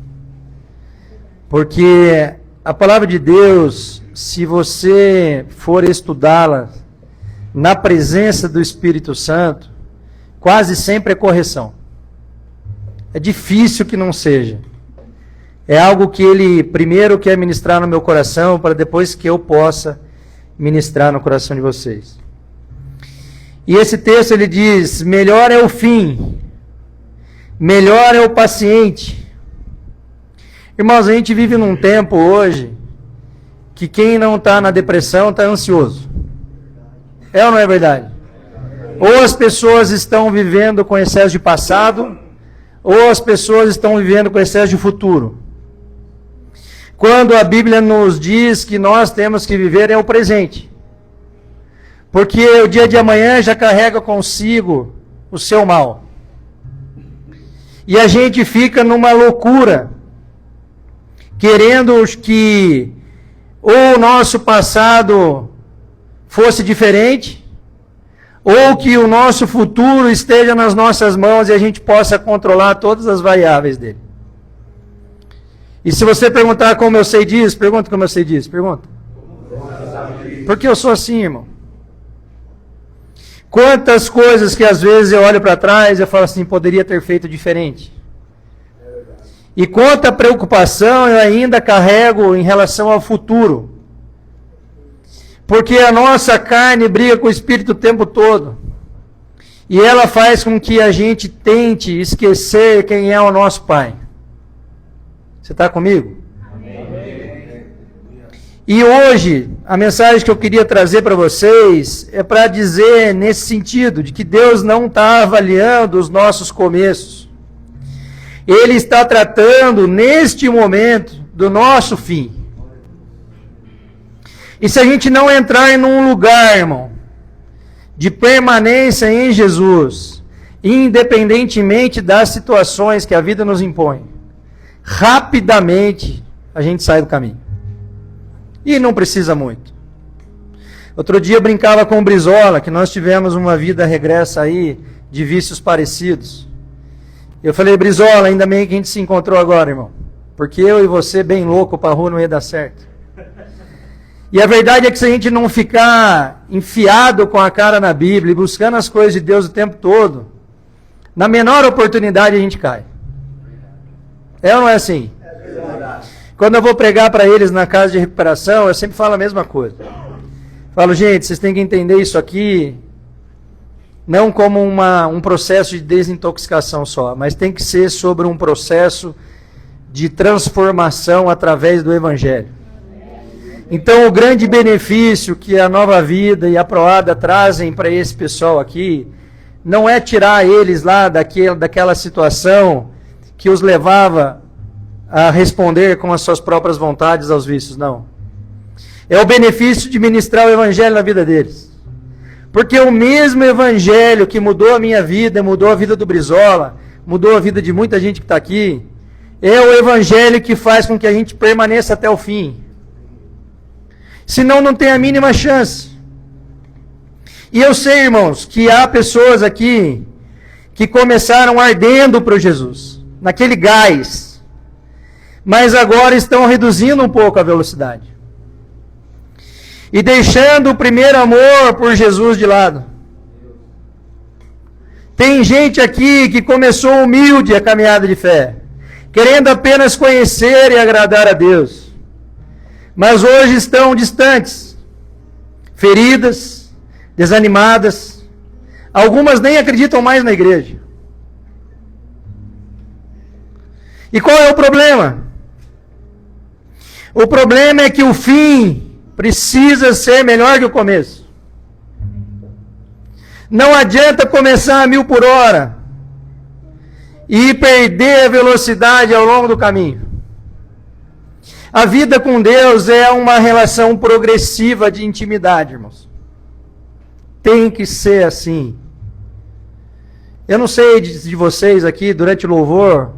Porque a palavra de Deus, se você for estudá-la na presença do Espírito Santo, quase sempre é correção. É difícil que não seja. É algo que Ele primeiro quer ministrar no meu coração, para depois que eu possa ministrar no coração de vocês. E esse texto ele diz: melhor é o fim, melhor é o paciente. Irmãos, a gente vive num tempo hoje que quem não está na depressão está ansioso. É ou não é verdade? Ou as pessoas estão vivendo com excesso de passado, ou as pessoas estão vivendo com excesso de futuro. Quando a Bíblia nos diz que nós temos que viver é o presente. Porque o dia de amanhã já carrega consigo o seu mal. E a gente fica numa loucura, querendo que ou o nosso passado fosse diferente, ou que o nosso futuro esteja nas nossas mãos e a gente possa controlar todas as variáveis dele. E se você perguntar como eu sei disso, pergunta como eu sei disso, pergunta. Porque eu sou assim, irmão. Quantas coisas que às vezes eu olho para trás e eu falo assim, poderia ter feito diferente. E quanta preocupação eu ainda carrego em relação ao futuro. Porque a nossa carne briga com o Espírito o tempo todo. E ela faz com que a gente tente esquecer quem é o nosso Pai. Você está comigo? Amém. E hoje, a mensagem que eu queria trazer para vocês é para dizer nesse sentido, de que Deus não está avaliando os nossos começos. Ele está tratando, neste momento, do nosso fim. E se a gente não entrar em um lugar, irmão, de permanência em Jesus, independentemente das situações que a vida nos impõe, rapidamente a gente sai do caminho. E não precisa muito. Outro dia eu brincava com o Brizola, que nós tivemos uma vida regressa aí, de vícios parecidos. Eu falei, Brizola, ainda bem que a gente se encontrou agora, irmão. Porque eu e você, bem louco pra rua, não ia dar certo. E a verdade é que se a gente não ficar enfiado com a cara na Bíblia e buscando as coisas de Deus o tempo todo, na menor oportunidade a gente cai. É ou não é assim? Quando eu vou pregar para eles na casa de recuperação, eu sempre falo a mesma coisa. Falo, gente, vocês têm que entender isso aqui não como um processo de desintoxicação só, mas tem que ser sobre um processo de transformação através do Evangelho. Então, o grande benefício que a Nova Vida e a Proada trazem para esse pessoal aqui, não é tirar eles lá daquela situação que os levava a responder com as suas próprias vontades aos vícios, não. É o benefício de ministrar o Evangelho na vida deles. Porque o mesmo Evangelho que mudou a minha vida, mudou a vida do Brizola, mudou a vida de muita gente que está aqui, é o Evangelho que faz com que a gente permaneça até o fim. Senão não tem a mínima chance. E eu sei, irmãos, que há pessoas aqui que começaram ardendo para Jesus, naquele gás, mas agora estão reduzindo um pouco a velocidade. E deixando o primeiro amor por Jesus de lado. Tem gente aqui que começou humilde a caminhada de fé, querendo apenas conhecer e agradar a Deus. Mas hoje estão distantes, feridas, desanimadas. Algumas nem acreditam mais na igreja. E qual é o problema? O problema é que o fim precisa ser melhor que o começo. Não adianta começar a 1000 por hora e perder a velocidade ao longo do caminho. A vida com Deus é uma relação progressiva de intimidade, irmãos. Tem que ser assim. Eu não sei de vocês aqui, durante o louvor,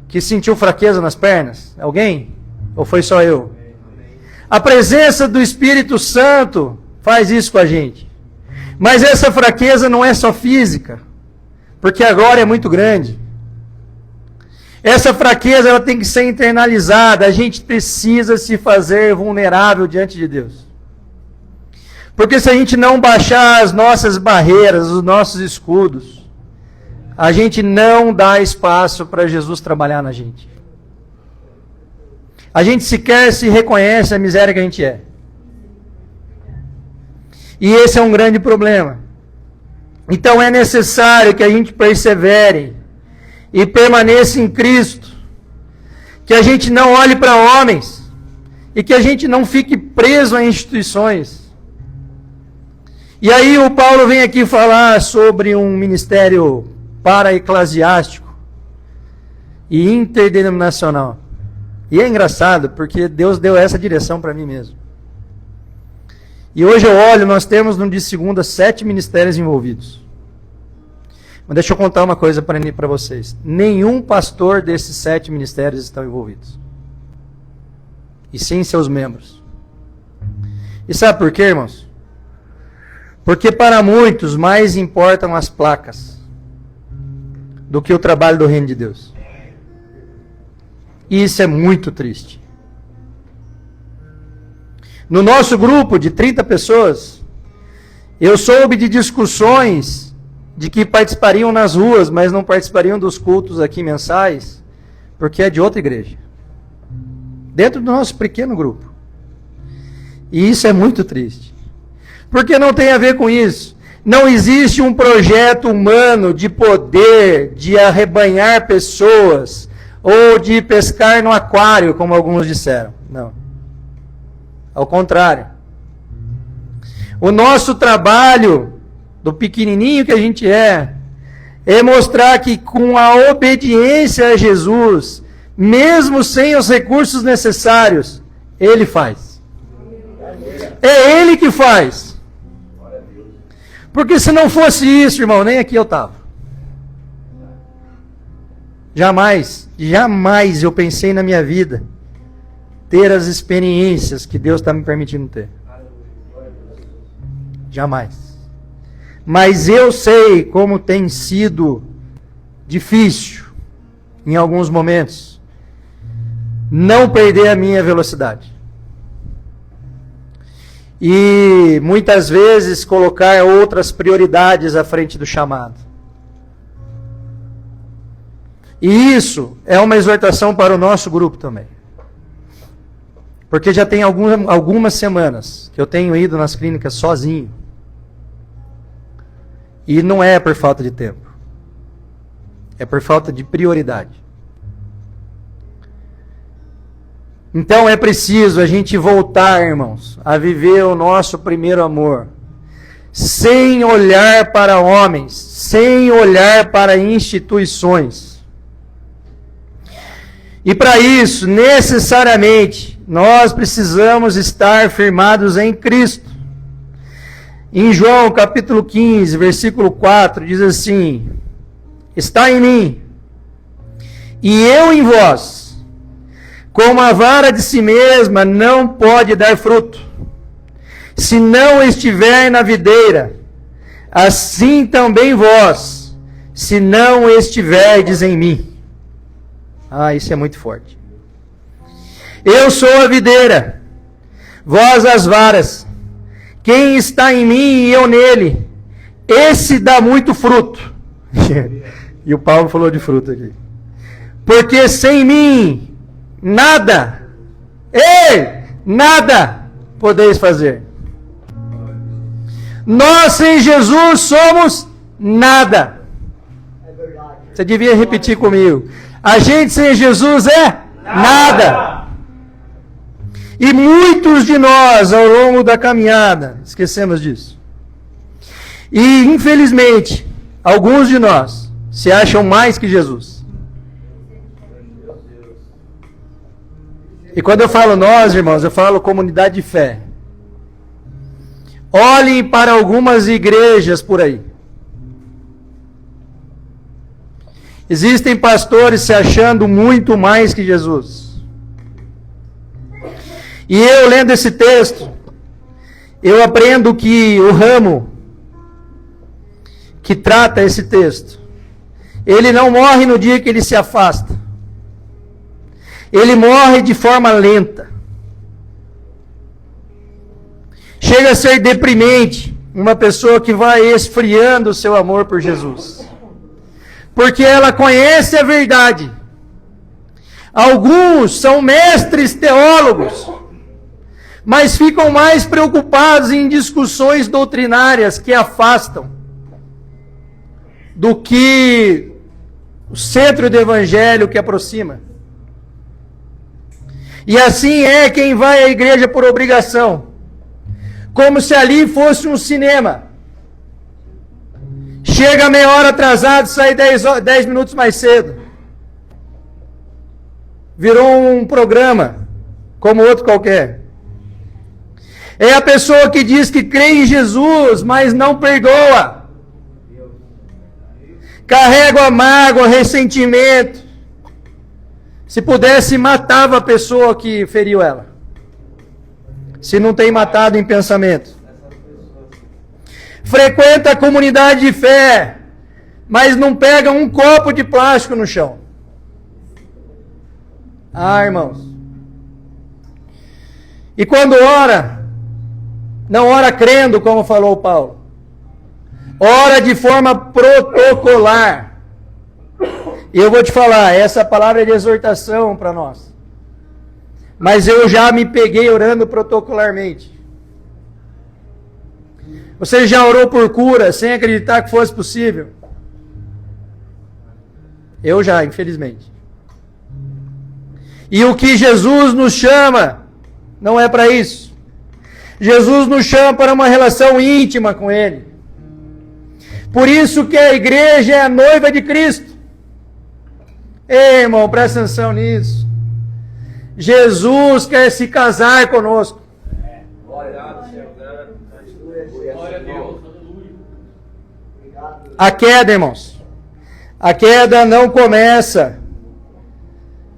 que sentiu fraqueza nas pernas. Alguém? Ou foi só eu? A presença do Espírito Santo faz isso com a gente. Mas essa fraqueza não é só física, porque a glória é muito grande. Essa fraqueza ela tem que ser internalizada. A gente precisa se fazer vulnerável diante de Deus. Porque se a gente não baixar as nossas barreiras, os nossos escudos, a gente não dá espaço para Jesus trabalhar na gente. A gente sequer se reconhece a miséria que a gente é. E esse é um grande problema. Então é necessário que a gente persevere e permaneça em Cristo. Que a gente não olhe para homens e que a gente não fique preso a instituições. E aí o Paulo vem aqui falar sobre um ministério para-eclesiástico e interdenominacional. E é engraçado, porque Deus deu essa direção para mim mesmo. E hoje eu olho, nós temos no de segunda 7 ministérios envolvidos. Mas deixa eu contar uma coisa para vocês. Nenhum pastor desses 7 ministérios estão envolvidos. E sim seus membros. E sabe por quê, irmãos? Porque para muitos mais importam as placas do que o trabalho do reino de Deus. E isso é muito triste. No nosso grupo de 30 pessoas, eu soube de discussões de que participariam nas ruas, mas não participariam dos cultos aqui mensais, porque é de outra igreja. Dentro do nosso pequeno grupo. E isso é muito triste. Porque não tem a ver com isso. Não existe um projeto humano de poder, de arrebanhar pessoas, ou de pescar no aquário, como alguns disseram. Não. Ao contrário. O nosso trabalho, do pequenininho que a gente é mostrar que com a obediência a Jesus, mesmo sem os recursos necessários, Ele faz. É Ele que faz. Porque se não fosse isso, irmão, nem aqui eu estava. Jamais eu pensei na minha vida ter as experiências que Deus está me permitindo ter. Jamais. Mas eu sei como tem sido difícil, em alguns momentos, não perder a minha velocidade. E muitas vezes colocar outras prioridades à frente do chamado. E isso é uma exortação para o nosso grupo também. Porque já tem algumas semanas que eu tenho ido nas clínicas sozinho. E não é por falta de tempo. É por falta de prioridade. Então é preciso a gente voltar, irmãos, a viver o nosso primeiro amor. Sem olhar para homens, sem olhar para instituições. E para isso, necessariamente, nós precisamos estar firmados em Cristo. Em João capítulo 15, versículo 4, diz assim: está em mim, e eu em vós, como a vara de si mesma não pode dar fruto, se não estiver na videira, assim também vós, se não estiverdes em mim. Ah, isso é muito forte. Eu sou a videira, vós as varas. Quem está em mim e eu nele, esse dá muito fruto. E o Paulo falou de fruto aqui. Porque sem mim, nada, nada podeis fazer. Nós sem Jesus somos nada. Você devia repetir comigo. A gente sem Jesus é nada. E muitos de nós, ao longo da caminhada, esquecemos disso. E, infelizmente, alguns de nós se acham mais que Jesus. E quando eu falo nós, irmãos, eu falo comunidade de fé. Olhem para algumas igrejas por aí. Existem pastores se achando muito mais que Jesus. E eu, lendo esse texto, eu aprendo que o ramo que trata esse texto, ele não morre no dia que ele se afasta. Ele morre de forma lenta. Chega a ser deprimente uma pessoa que vai esfriando o seu amor por Jesus. Porque ela conhece a verdade. Alguns são mestres teólogos, mas ficam mais preocupados em discussões doutrinárias que afastam do que o centro do evangelho que aproxima. E assim é quem vai à igreja por obrigação, como se ali fosse um cinema. Chega meia hora atrasado, sai 10 minutos mais cedo. Virou um programa, como outro qualquer. É a pessoa que diz que crê em Jesus, mas não perdoa. Carrega a mágoa, ressentimento. Se pudesse, matava a pessoa que feriu ela. Se não tem matado em pensamento. Frequenta a comunidade de fé, mas não pega um copo de plástico no chão. Ah, irmãos. E quando ora, não ora crendo, como falou Paulo. Ora de forma protocolar. E eu vou te falar, essa palavra é de exortação para nós. Mas eu já me peguei orando protocolarmente. Você já orou por cura sem acreditar que fosse possível? Eu já, infelizmente. E o que Jesus nos chama não é para isso. Jesus nos chama para uma relação íntima com Ele. Por isso que a igreja é a noiva de Cristo. Ei, irmão, presta atenção nisso. Jesus quer se casar conosco. A queda, irmãos. A queda não começa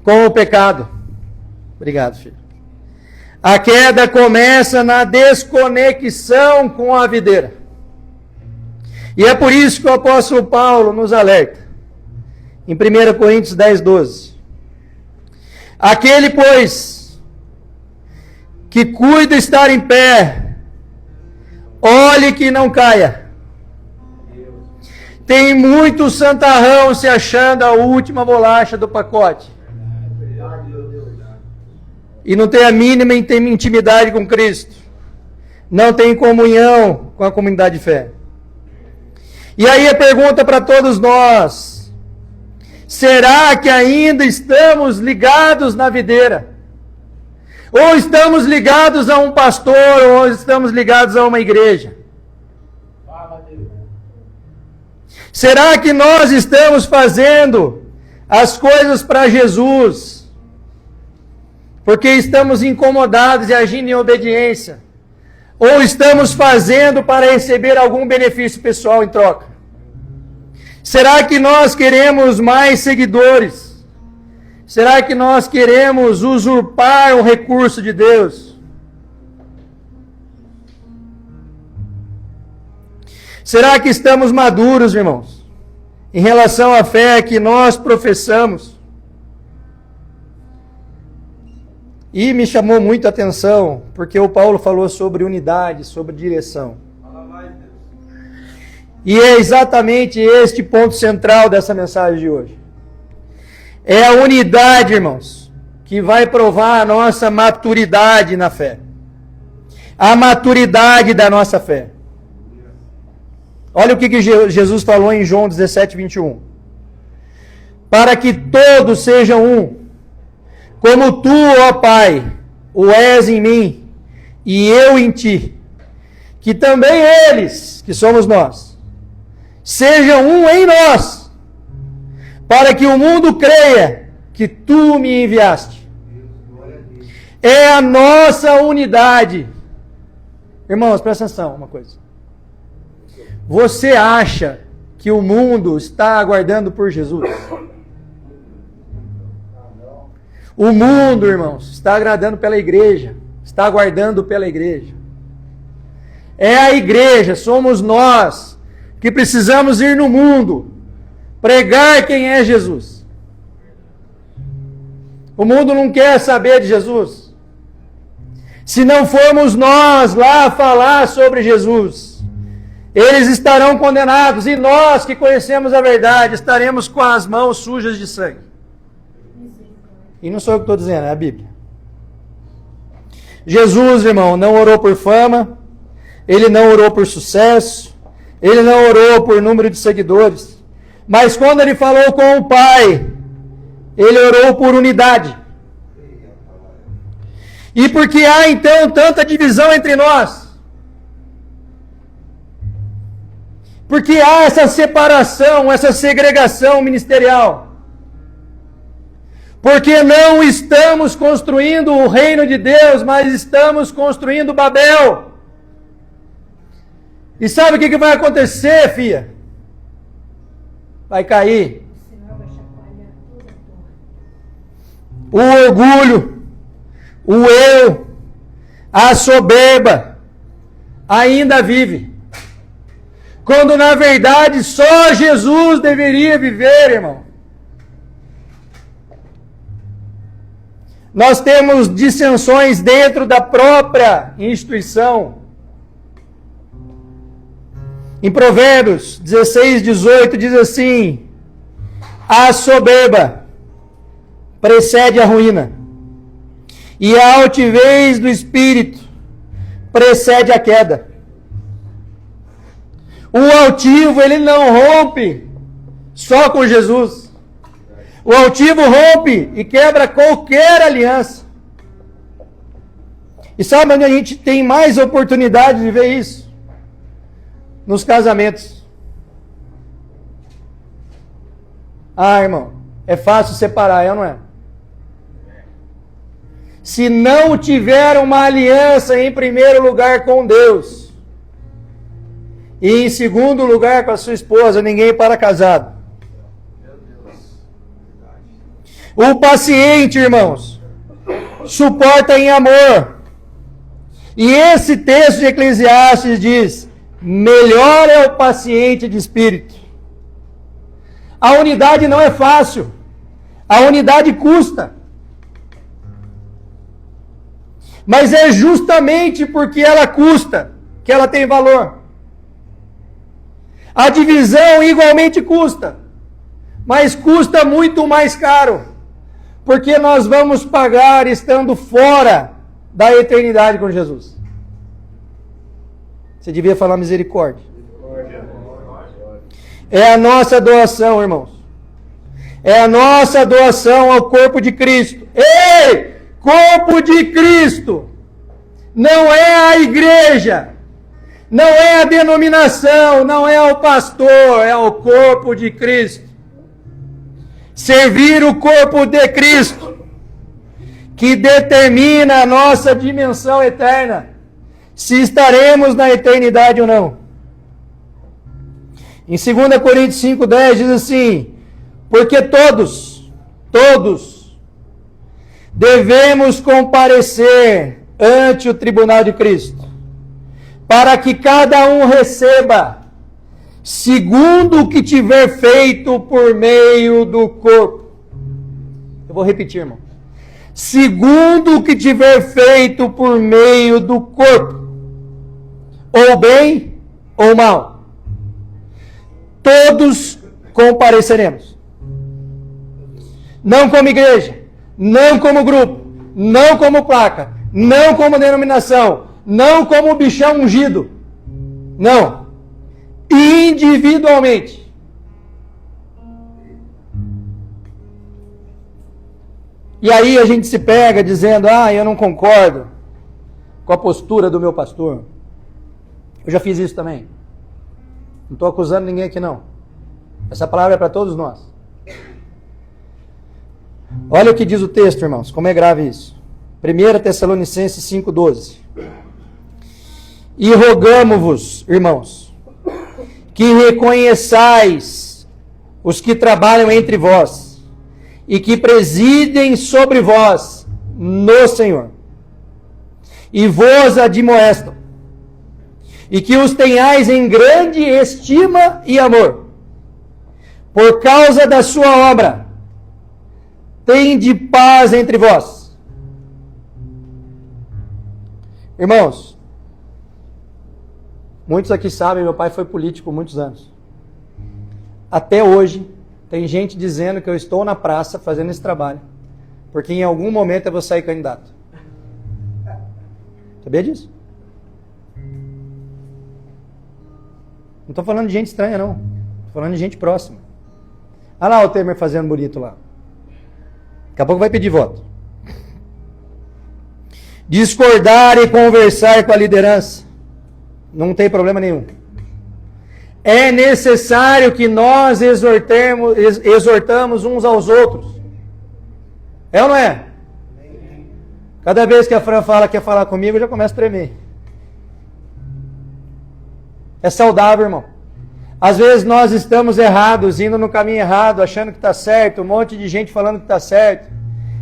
com o pecado. Obrigado, filho. A queda começa na desconexão com a videira. E é por isso que o apóstolo Paulo nos alerta. em 1 Coríntios 10, 12. Aquele, pois, que cuida estar em pé, olhe que não caia. Tem muito santarrão se achando a última bolacha do pacote. E não tem a mínima intimidade com Cristo. Não tem comunhão com a comunidade de fé. E aí a pergunta para todos nós: será que ainda estamos ligados na videira? Ou estamos ligados a um pastor, ou estamos ligados a uma igreja? Será que nós estamos fazendo as coisas para Jesus porque estamos incomodados e agindo em obediência? Ou estamos fazendo para receber algum benefício pessoal em troca? Será que nós queremos mais seguidores? Será que nós queremos usurpar o recurso de Deus? Será que estamos maduros, irmãos, em relação à fé que nós professamos? E me chamou muito a atenção, porque o Paulo falou sobre unidade, sobre direção. E é exatamente este ponto central dessa mensagem de hoje. É a unidade, irmãos, que vai provar a nossa maturidade na fé. A maturidade da nossa fé. Olha o que Jesus falou em João 17, 21. Para que todos sejam um, como tu, ó Pai, o és em mim, e eu em ti, que também eles, que somos nós, sejam um em nós, para que o mundo creia que tu me enviaste. É a nossa unidade. Irmãos, presta atenção, uma coisa. Você acha que o mundo está aguardando por Jesus? O mundo, irmãos, está agradando pela igreja, está aguardando pela igreja. É a igreja, somos nós, que precisamos ir no mundo, pregar quem é Jesus. O mundo não quer saber de Jesus. Se não formos nós lá falar sobre Jesus, eles estarão condenados, e nós que conhecemos a verdade estaremos com as mãos sujas de sangue. E não sou eu que estou dizendo, é a Bíblia. Jesus, irmão, não orou por fama, ele não orou por sucesso, ele não orou por número de seguidores, mas quando ele falou com o Pai, ele orou por unidade. E por que há então tanta divisão entre nós? Porque há essa separação, essa segregação ministerial. Porque não estamos construindo o reino de Deus, mas estamos construindo Babel. E sabe o que vai acontecer, filha? Vai cair. O orgulho, o eu, a soberba, ainda vive. Quando na verdade só Jesus deveria viver, irmão. Nós temos dissensões dentro da própria instituição. Em Provérbios 16, 18 diz assim: a soberba precede a ruína, e a altivez do espírito precede a queda. O altivo, ele não rompe só com Jesus. O altivo rompe e quebra qualquer aliança. E sabe onde a gente tem mais oportunidade de ver isso? Nos casamentos. Ah, irmão, é fácil separar, não é? Se não tiver uma aliança em primeiro lugar com Deus, e em segundo lugar com a sua esposa, ninguém para casado. O paciente, irmãos, suporta em amor. E esse texto de Eclesiastes diz: melhor é o paciente de espírito. A unidade não é fácil. A unidade custa. Mas é justamente porque ela custa que ela tem valor. A divisão igualmente custa, mas custa muito mais caro, porque nós vamos pagar estando fora da eternidade com Jesus. Você devia falar misericórdia. É a nossa doação, irmãos. É a nossa doação ao corpo de Cristo. Ei! Corpo de Cristo! Não é a igreja, não é a denominação, não é o pastor, é o corpo de Cristo. Servir o corpo de Cristo, que determina a nossa dimensão eterna, se estaremos na eternidade ou não. Em 2 Coríntios 5,10 diz assim: porque todos devemos comparecer ante o tribunal de Cristo, para que cada um receba segundo o que tiver feito por meio do corpo. Eu vou repetir, irmão. Segundo o que tiver feito por meio do corpo, ou bem ou mal, todos compareceremos. Não como igreja, não como grupo, não como placa, não como denominação, não como bichão ungido. Não. Individualmente. E aí a gente se pega dizendo: eu não concordo com a postura do meu pastor. Eu já fiz isso também. Não estou acusando ninguém aqui não. Essa palavra é para todos nós. Olha o que diz o texto, irmãos, como é grave isso. 1 Tessalonicenses 5,12. E rogamo-vos, irmãos, que reconheçais os que trabalham entre vós e que presidem sobre vós no Senhor, e vos admoestam, e que os tenhais em grande estima e amor, por causa da sua obra. Tende paz entre vós. Irmãos, muitos aqui sabem, meu pai foi político por muitos anos. Até hoje, tem gente dizendo que eu estou na praça fazendo esse trabalho, porque em algum momento eu vou sair candidato. Sabia disso? Não estou falando de gente estranha, não. Estou falando de gente próxima. Olha lá o Temer fazendo bonito lá. Daqui a pouco vai pedir voto. Discordar e conversar com a liderança. Não tem problema nenhum. É necessário que nós exortamos uns aos outros. É ou não é? Cada vez que a Fran fala que quer falar comigo, eu já começo a tremer. É saudável, irmão. Às vezes nós estamos errados, indo no caminho errado, achando que está certo, um monte de gente falando que está certo.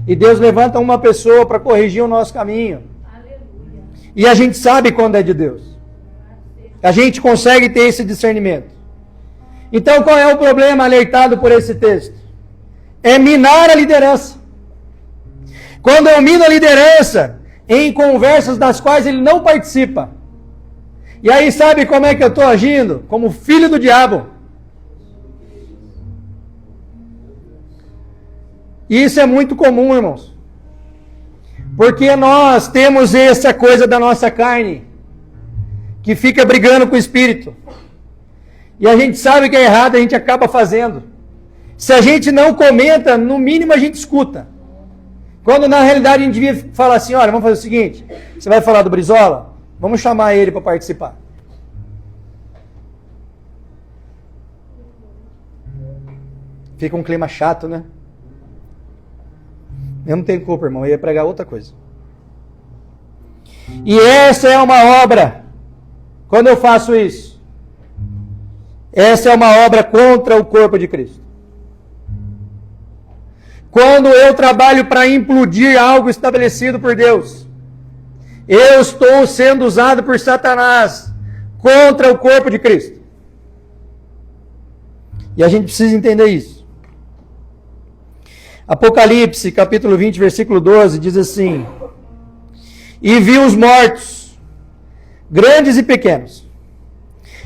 E Deus levanta uma pessoa para corrigir o nosso caminho. Aleluia. E a gente sabe quando é de Deus. A gente consegue ter esse discernimento. Então qual é o problema alertado por esse texto? É minar a liderança. Quando eu mino a liderança em conversas das quais ele não participa, e aí sabe como é que eu estou agindo? Como filho do diabo. E isso é muito comum, irmãos. Porque nós temos essa coisa da nossa carne, que fica brigando com o Espírito. E a gente sabe que é errado, a gente acaba fazendo. Se a gente não comenta, no mínimo a gente escuta. Quando na realidade a gente devia falar assim: olha, vamos fazer o seguinte, você vai falar do Brizola? Vamos chamar ele para participar. Fica um clima chato, né? Eu não tenho culpa, irmão. Eu ia pregar outra coisa. E essa é uma obra. Quando eu faço isso, essa é uma obra contra o corpo de Cristo. Quando eu trabalho para implodir algo estabelecido por Deus, eu estou sendo usado por Satanás contra o corpo de Cristo. E a gente precisa entender isso. Apocalipse, capítulo 20, versículo 12, diz assim: E vi os mortos, grandes e pequenos,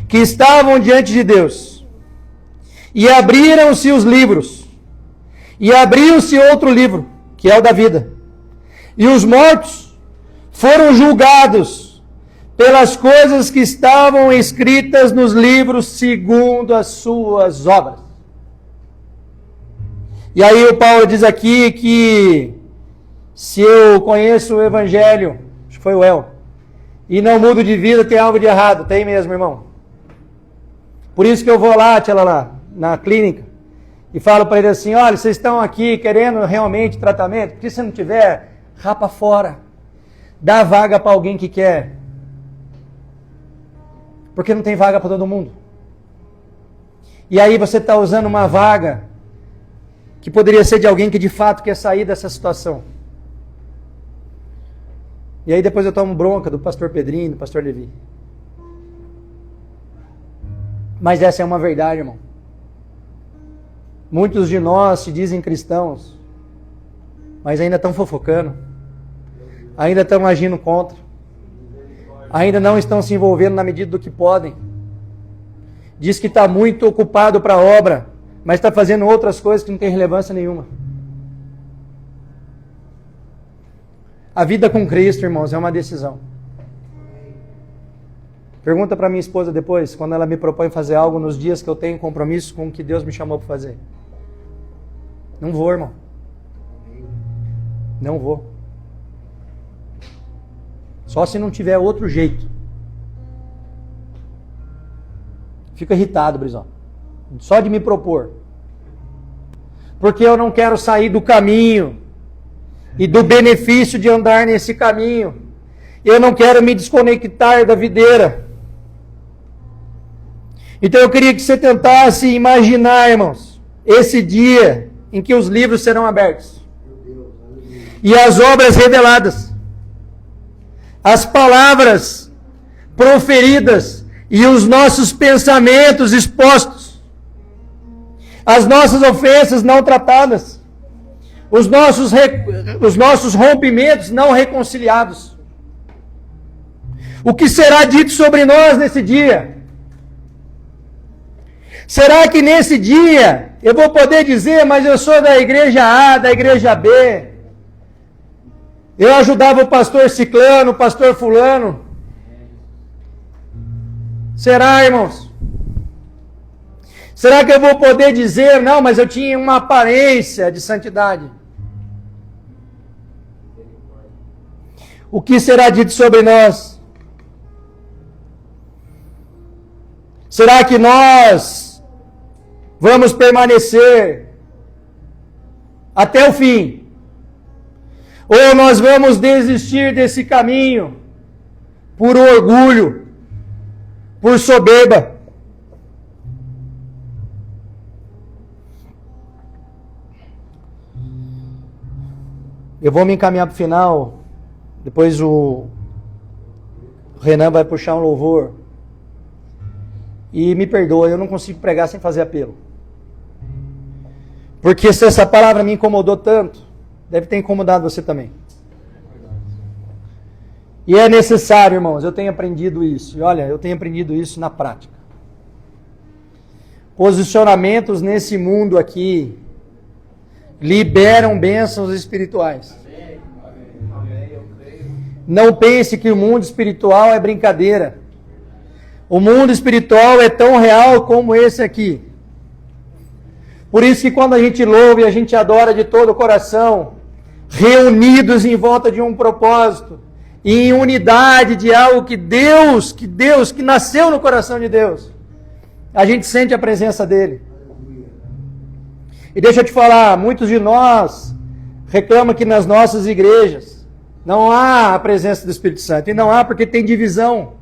que estavam diante de Deus, e abriram-se os livros, e abriu-se outro livro, que é o da vida. E os mortos foram julgados pelas coisas que estavam escritas nos livros segundo as suas obras. E aí o Paulo diz aqui que se eu conheço o Evangelho, acho que foi o El, e não mudo de vida, tem algo de errado. Tem mesmo, irmão. Por isso que eu vou lá, na clínica, e falo para ele assim: olha, vocês estão aqui querendo realmente tratamento? Porque se não tiver, rapa fora. Dá vaga para alguém que quer. Porque não tem vaga para todo mundo. E aí você está usando uma vaga que poderia ser de alguém que de fato quer sair dessa situação. E aí depois eu tomo bronca do pastor Pedrinho, do pastor Levi. Mas essa é uma verdade, irmão. Muitos de nós se dizem cristãos, mas ainda estão fofocando, ainda estão agindo contra, ainda não estão se envolvendo na medida do que podem. Diz que está muito ocupado para a obra, mas está fazendo outras coisas que não tem relevância nenhuma. A vida com Cristo, irmãos, é uma decisão. Pergunta para minha esposa depois, quando ela me propõe fazer algo nos dias que eu tenho compromisso com o que Deus me chamou para fazer. Não vou, irmão. Não vou. Só se não tiver outro jeito. Fico irritado, Brisão. Só de me propor. Porque eu não quero sair do caminho e do benefício de andar nesse caminho. Eu não quero me desconectar da videira. Então eu queria que você tentasse imaginar, irmãos, esse dia em que os livros serão abertos e as obras reveladas, as palavras proferidas e os nossos pensamentos expostos, as nossas ofensas não tratadas, os nossos rompimentos não reconciliados. O que será dito sobre nós nesse dia? Será que nesse dia eu vou poder dizer, mas eu sou da igreja A, da igreja B, eu ajudava o pastor ciclano, o pastor fulano? Será, irmãos? Será que eu vou poder dizer, não, mas eu tinha uma aparência de santidade? O que será dito sobre nós? Será que nós vamos permanecer até o fim? Ou nós vamos desistir desse caminho por orgulho, por soberba? Eu vou me encaminhar para o final. Depois o Renan vai puxar um louvor. E me perdoa, eu não consigo pregar sem fazer apelo. Porque se essa palavra me incomodou tanto, deve ter incomodado você também. E é necessário, irmãos, eu tenho aprendido isso. E olha, eu tenho aprendido isso na prática. Posicionamentos nesse mundo aqui liberam bênçãos espirituais. Não pense que o mundo espiritual é brincadeira. O mundo espiritual é tão real como esse aqui. Por isso que quando a gente louva e a gente adora de todo o coração, reunidos em volta de um propósito, em unidade de algo que nasceu no coração de Deus, a gente sente a presença dele. E deixa eu te falar, muitos de nós reclamam que nas nossas igrejas não há a presença do Espírito Santo. E não há porque tem divisão.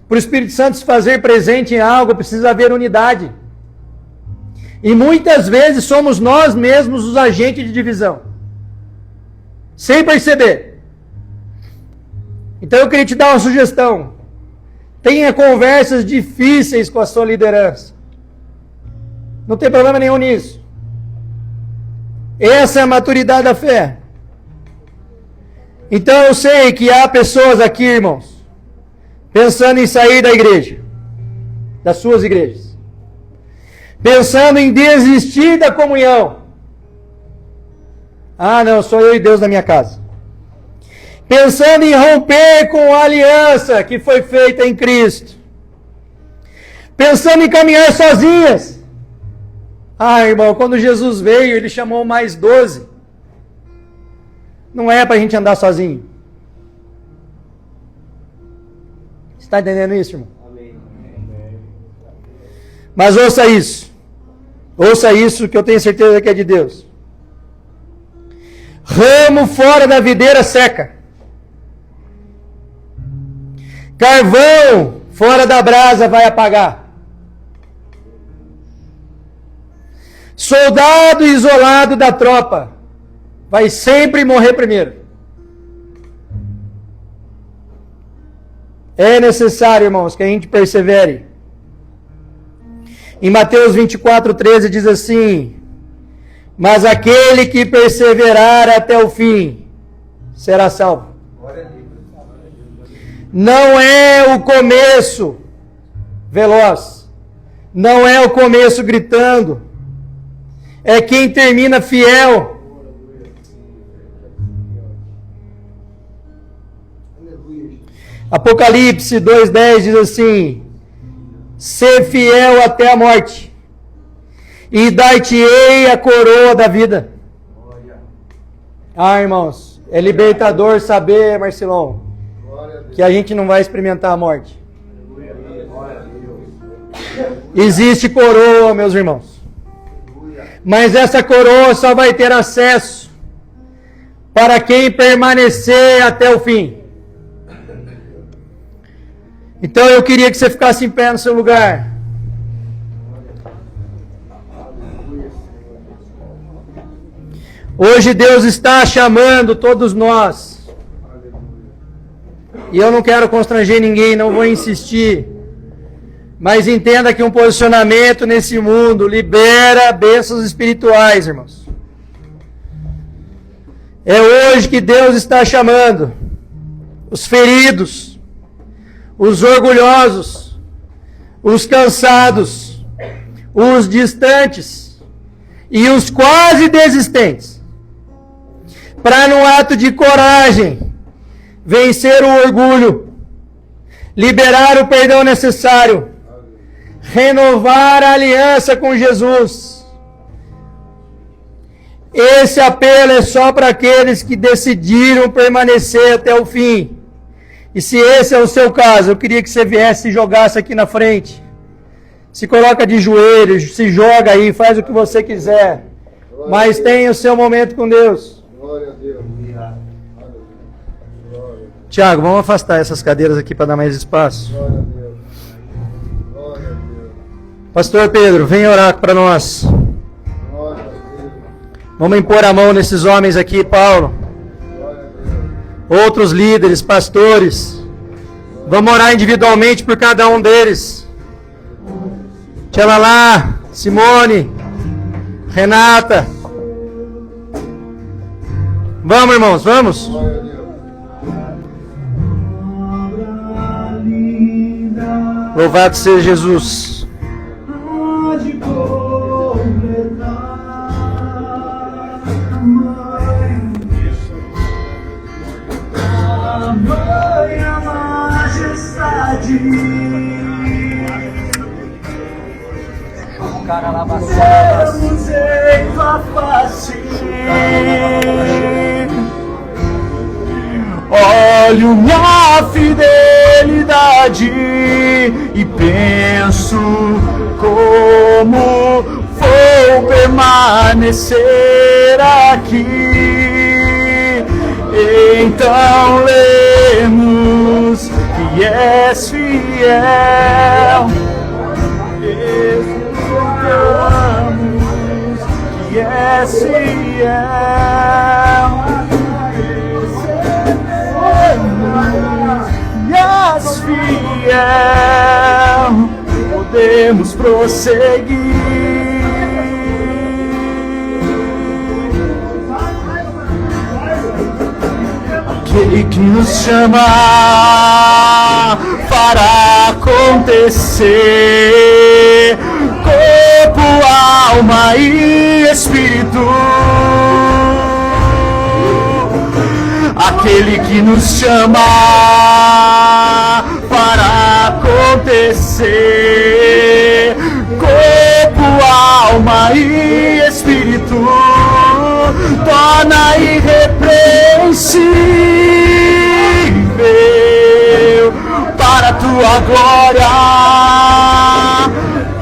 Para o Espírito Santo se fazer presente em algo, precisa haver unidade. E muitas vezes somos nós mesmos os agentes de divisão. Sem perceber. Então eu queria te dar uma sugestão. Tenha conversas difíceis com a sua liderança. Não tem problema nenhum nisso. Essa é a maturidade da fé. Então eu sei que há pessoas aqui, irmãos, pensando em sair da igreja, das suas igrejas, pensando em desistir da comunhão. Ah, não, sou eu e Deus na minha casa. Pensando em romper com a aliança que foi feita em Cristo. Pensando em caminhar sozinhas. Ah, irmão, quando Jesus veio, Ele chamou mais 12. Não é para a gente andar sozinho. Você está entendendo isso, irmão? Amém. Mas ouça isso. Ouça isso que eu tenho certeza que é de Deus. Ramo fora da videira seca. Carvão fora da brasa vai apagar. Soldado isolado da tropa vai sempre morrer primeiro. É necessário, irmãos, que a gente persevere. Em Mateus 24:13 diz assim: mas aquele que perseverar até o fim será salvo. Não é o começo veloz, não é o começo gritando, é quem termina fiel. Apocalipse 2:10 diz assim: ser fiel até a morte, e dar-te-ei a coroa da vida. Ah, irmãos, é libertador saber, Marcelão, que a gente não vai experimentar a morte. Existe coroa, meus irmãos. Mas essa coroa só vai ter acesso para quem permanecer até o fim. Então eu queria que você ficasse em pé no seu lugar. Hoje Deus está chamando todos nós. E eu não quero constranger ninguém, não vou insistir. Mas entenda que um posicionamento nesse mundo libera bênçãos espirituais, irmãos. É hoje que Deus está chamando os feridos, os orgulhosos, os cansados, os distantes e os quase desistentes, para num ato de coragem vencer o orgulho, liberar o perdão necessário, renovar a aliança com Jesus. Esse apelo é só para aqueles que decidiram permanecer até o fim. E se esse é o seu caso, eu queria que você viesse e jogasse aqui na frente. Se coloca de joelhos, se joga aí, faz o que você quiser. Mas tenha o seu momento com Deus. Glória a Deus. Tiago, vamos afastar essas cadeiras aqui para dar mais espaço. Glória a Deus. Glória a Deus. Pastor Pedro, vem orar para nós. Glória a Deus. Vamos impor a mão nesses homens aqui, Paulo. Outros líderes, pastores. Vamos orar individualmente por cada um deles. Tchalalá, Simone, Renata. Vamos, irmãos, vamos. Louvado seja Jesus. Temos em tua face. Olho minha fidelidade e penso como vou permanecer aqui. Então lemos que és fiel. Que és fiel, e és fiel, podemos prosseguir aquele que nos chama para acontecer, corpo, alma e espírito. Aquele que nos chama para acontecer, corpo, alma e espírito, torna irrepreensível para a tua glória,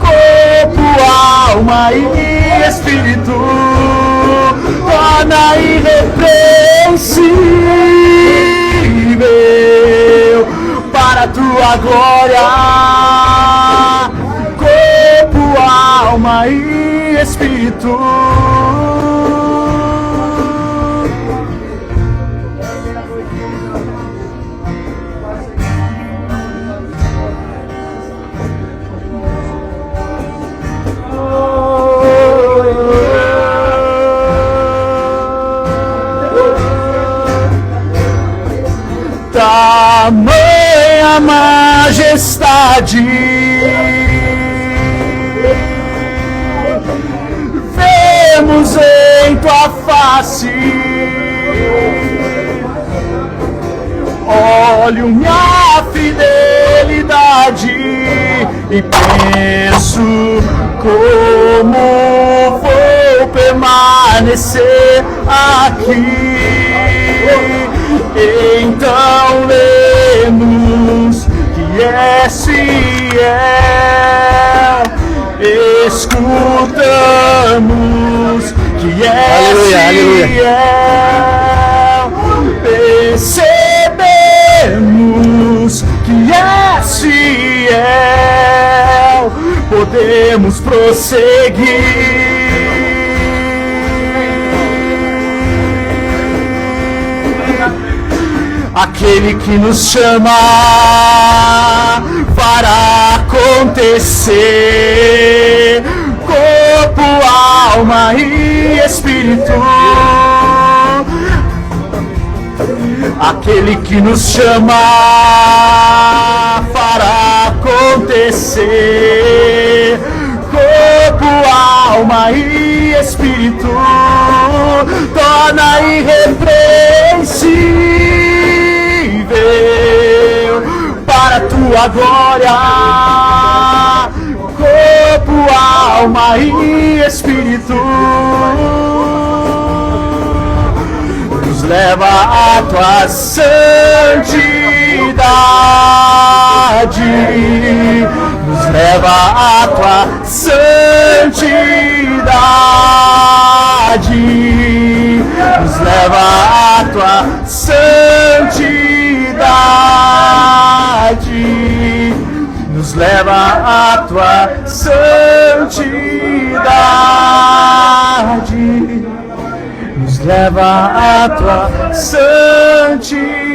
corpo, alma e espírito, torna irrepreensível para a tua glória, corpo, alma e espírito. Tamanha majestade vemos em tua face, olho minha fidelidade e penso como vou permanecer aqui. Então lemos que és fiel, escutamos que és fiel, percebemos que és fiel, podemos prosseguir. Aquele que nos chama para acontecer, corpo, alma e espírito. Aquele que nos chama para acontecer, corpo, alma e espírito, torna irrepreensível para a tua glória, corpo, alma e espírito. Nos leva à tua santidade, nos leva à tua santidade, nos leva à tua santidade, nos leva à tua santidade, nos leva à tua santidade.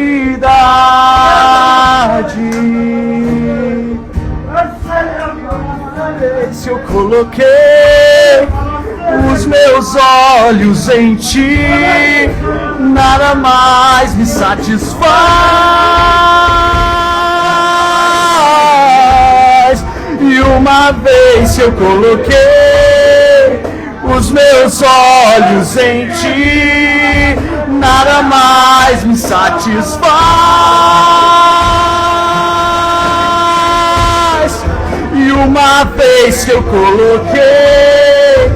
Se eu coloquei os meus olhos em ti, nada mais me satisfaz. E uma vez eu coloquei os meus olhos em ti, nada mais me satisfaz. E uma vez que eu coloquei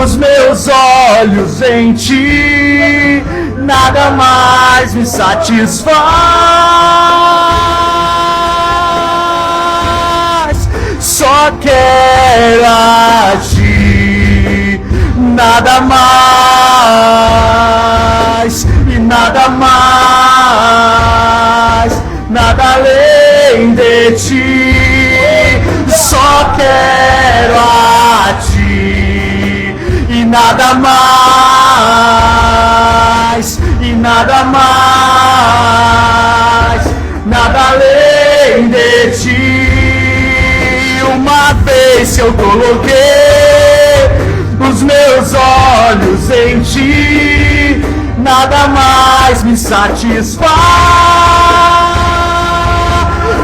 os meus olhos em ti, nada mais me satisfaz. Só quero a ti, nada mais e nada mais, nada além de ti. Só quero a ti e nada mais e nada mais, nada além de ti. Uma vez eu coloquei os meus olhos em ti, nada mais me satisfaz.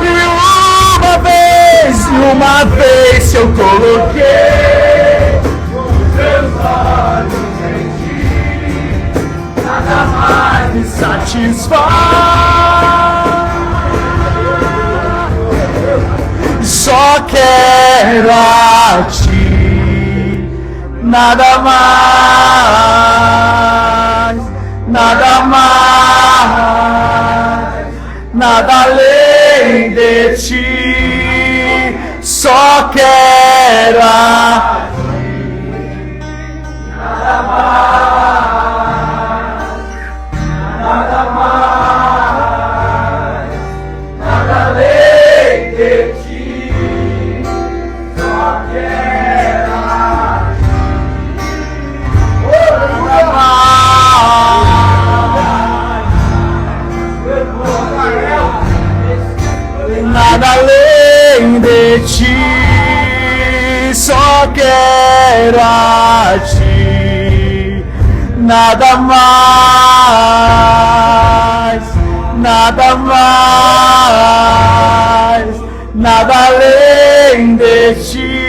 E uma vez eu coloquei os meus olhos em ti, nada mais me satisfaz. Só quero a ti, nada mais, nada além de ti. Só quero a ti, nada além de ti. Só quero a ti, nada além de ti. Só quero a ti, nada além de ti.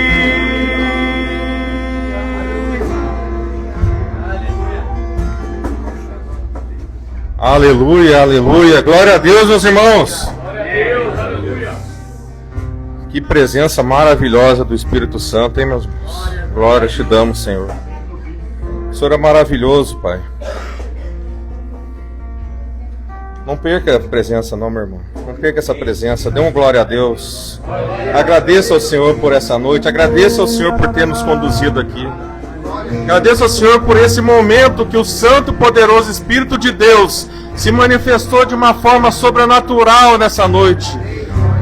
Aleluia, aleluia. Glória a Deus, meus irmãos. Que presença maravilhosa do Espírito Santo, hein, meus irmãos? Glória te damos, Senhor. O Senhor é maravilhoso, Pai. Não perca a presença, não, meu irmão. Não perca essa presença. Dê uma glória a Deus. Agradeça ao Senhor por essa noite. Agradeça ao Senhor por ter nos conduzido aqui. Agradeça ao Senhor por esse momento que o Santo e Poderoso Espírito de Deus se manifestou de uma forma sobrenatural nessa noite.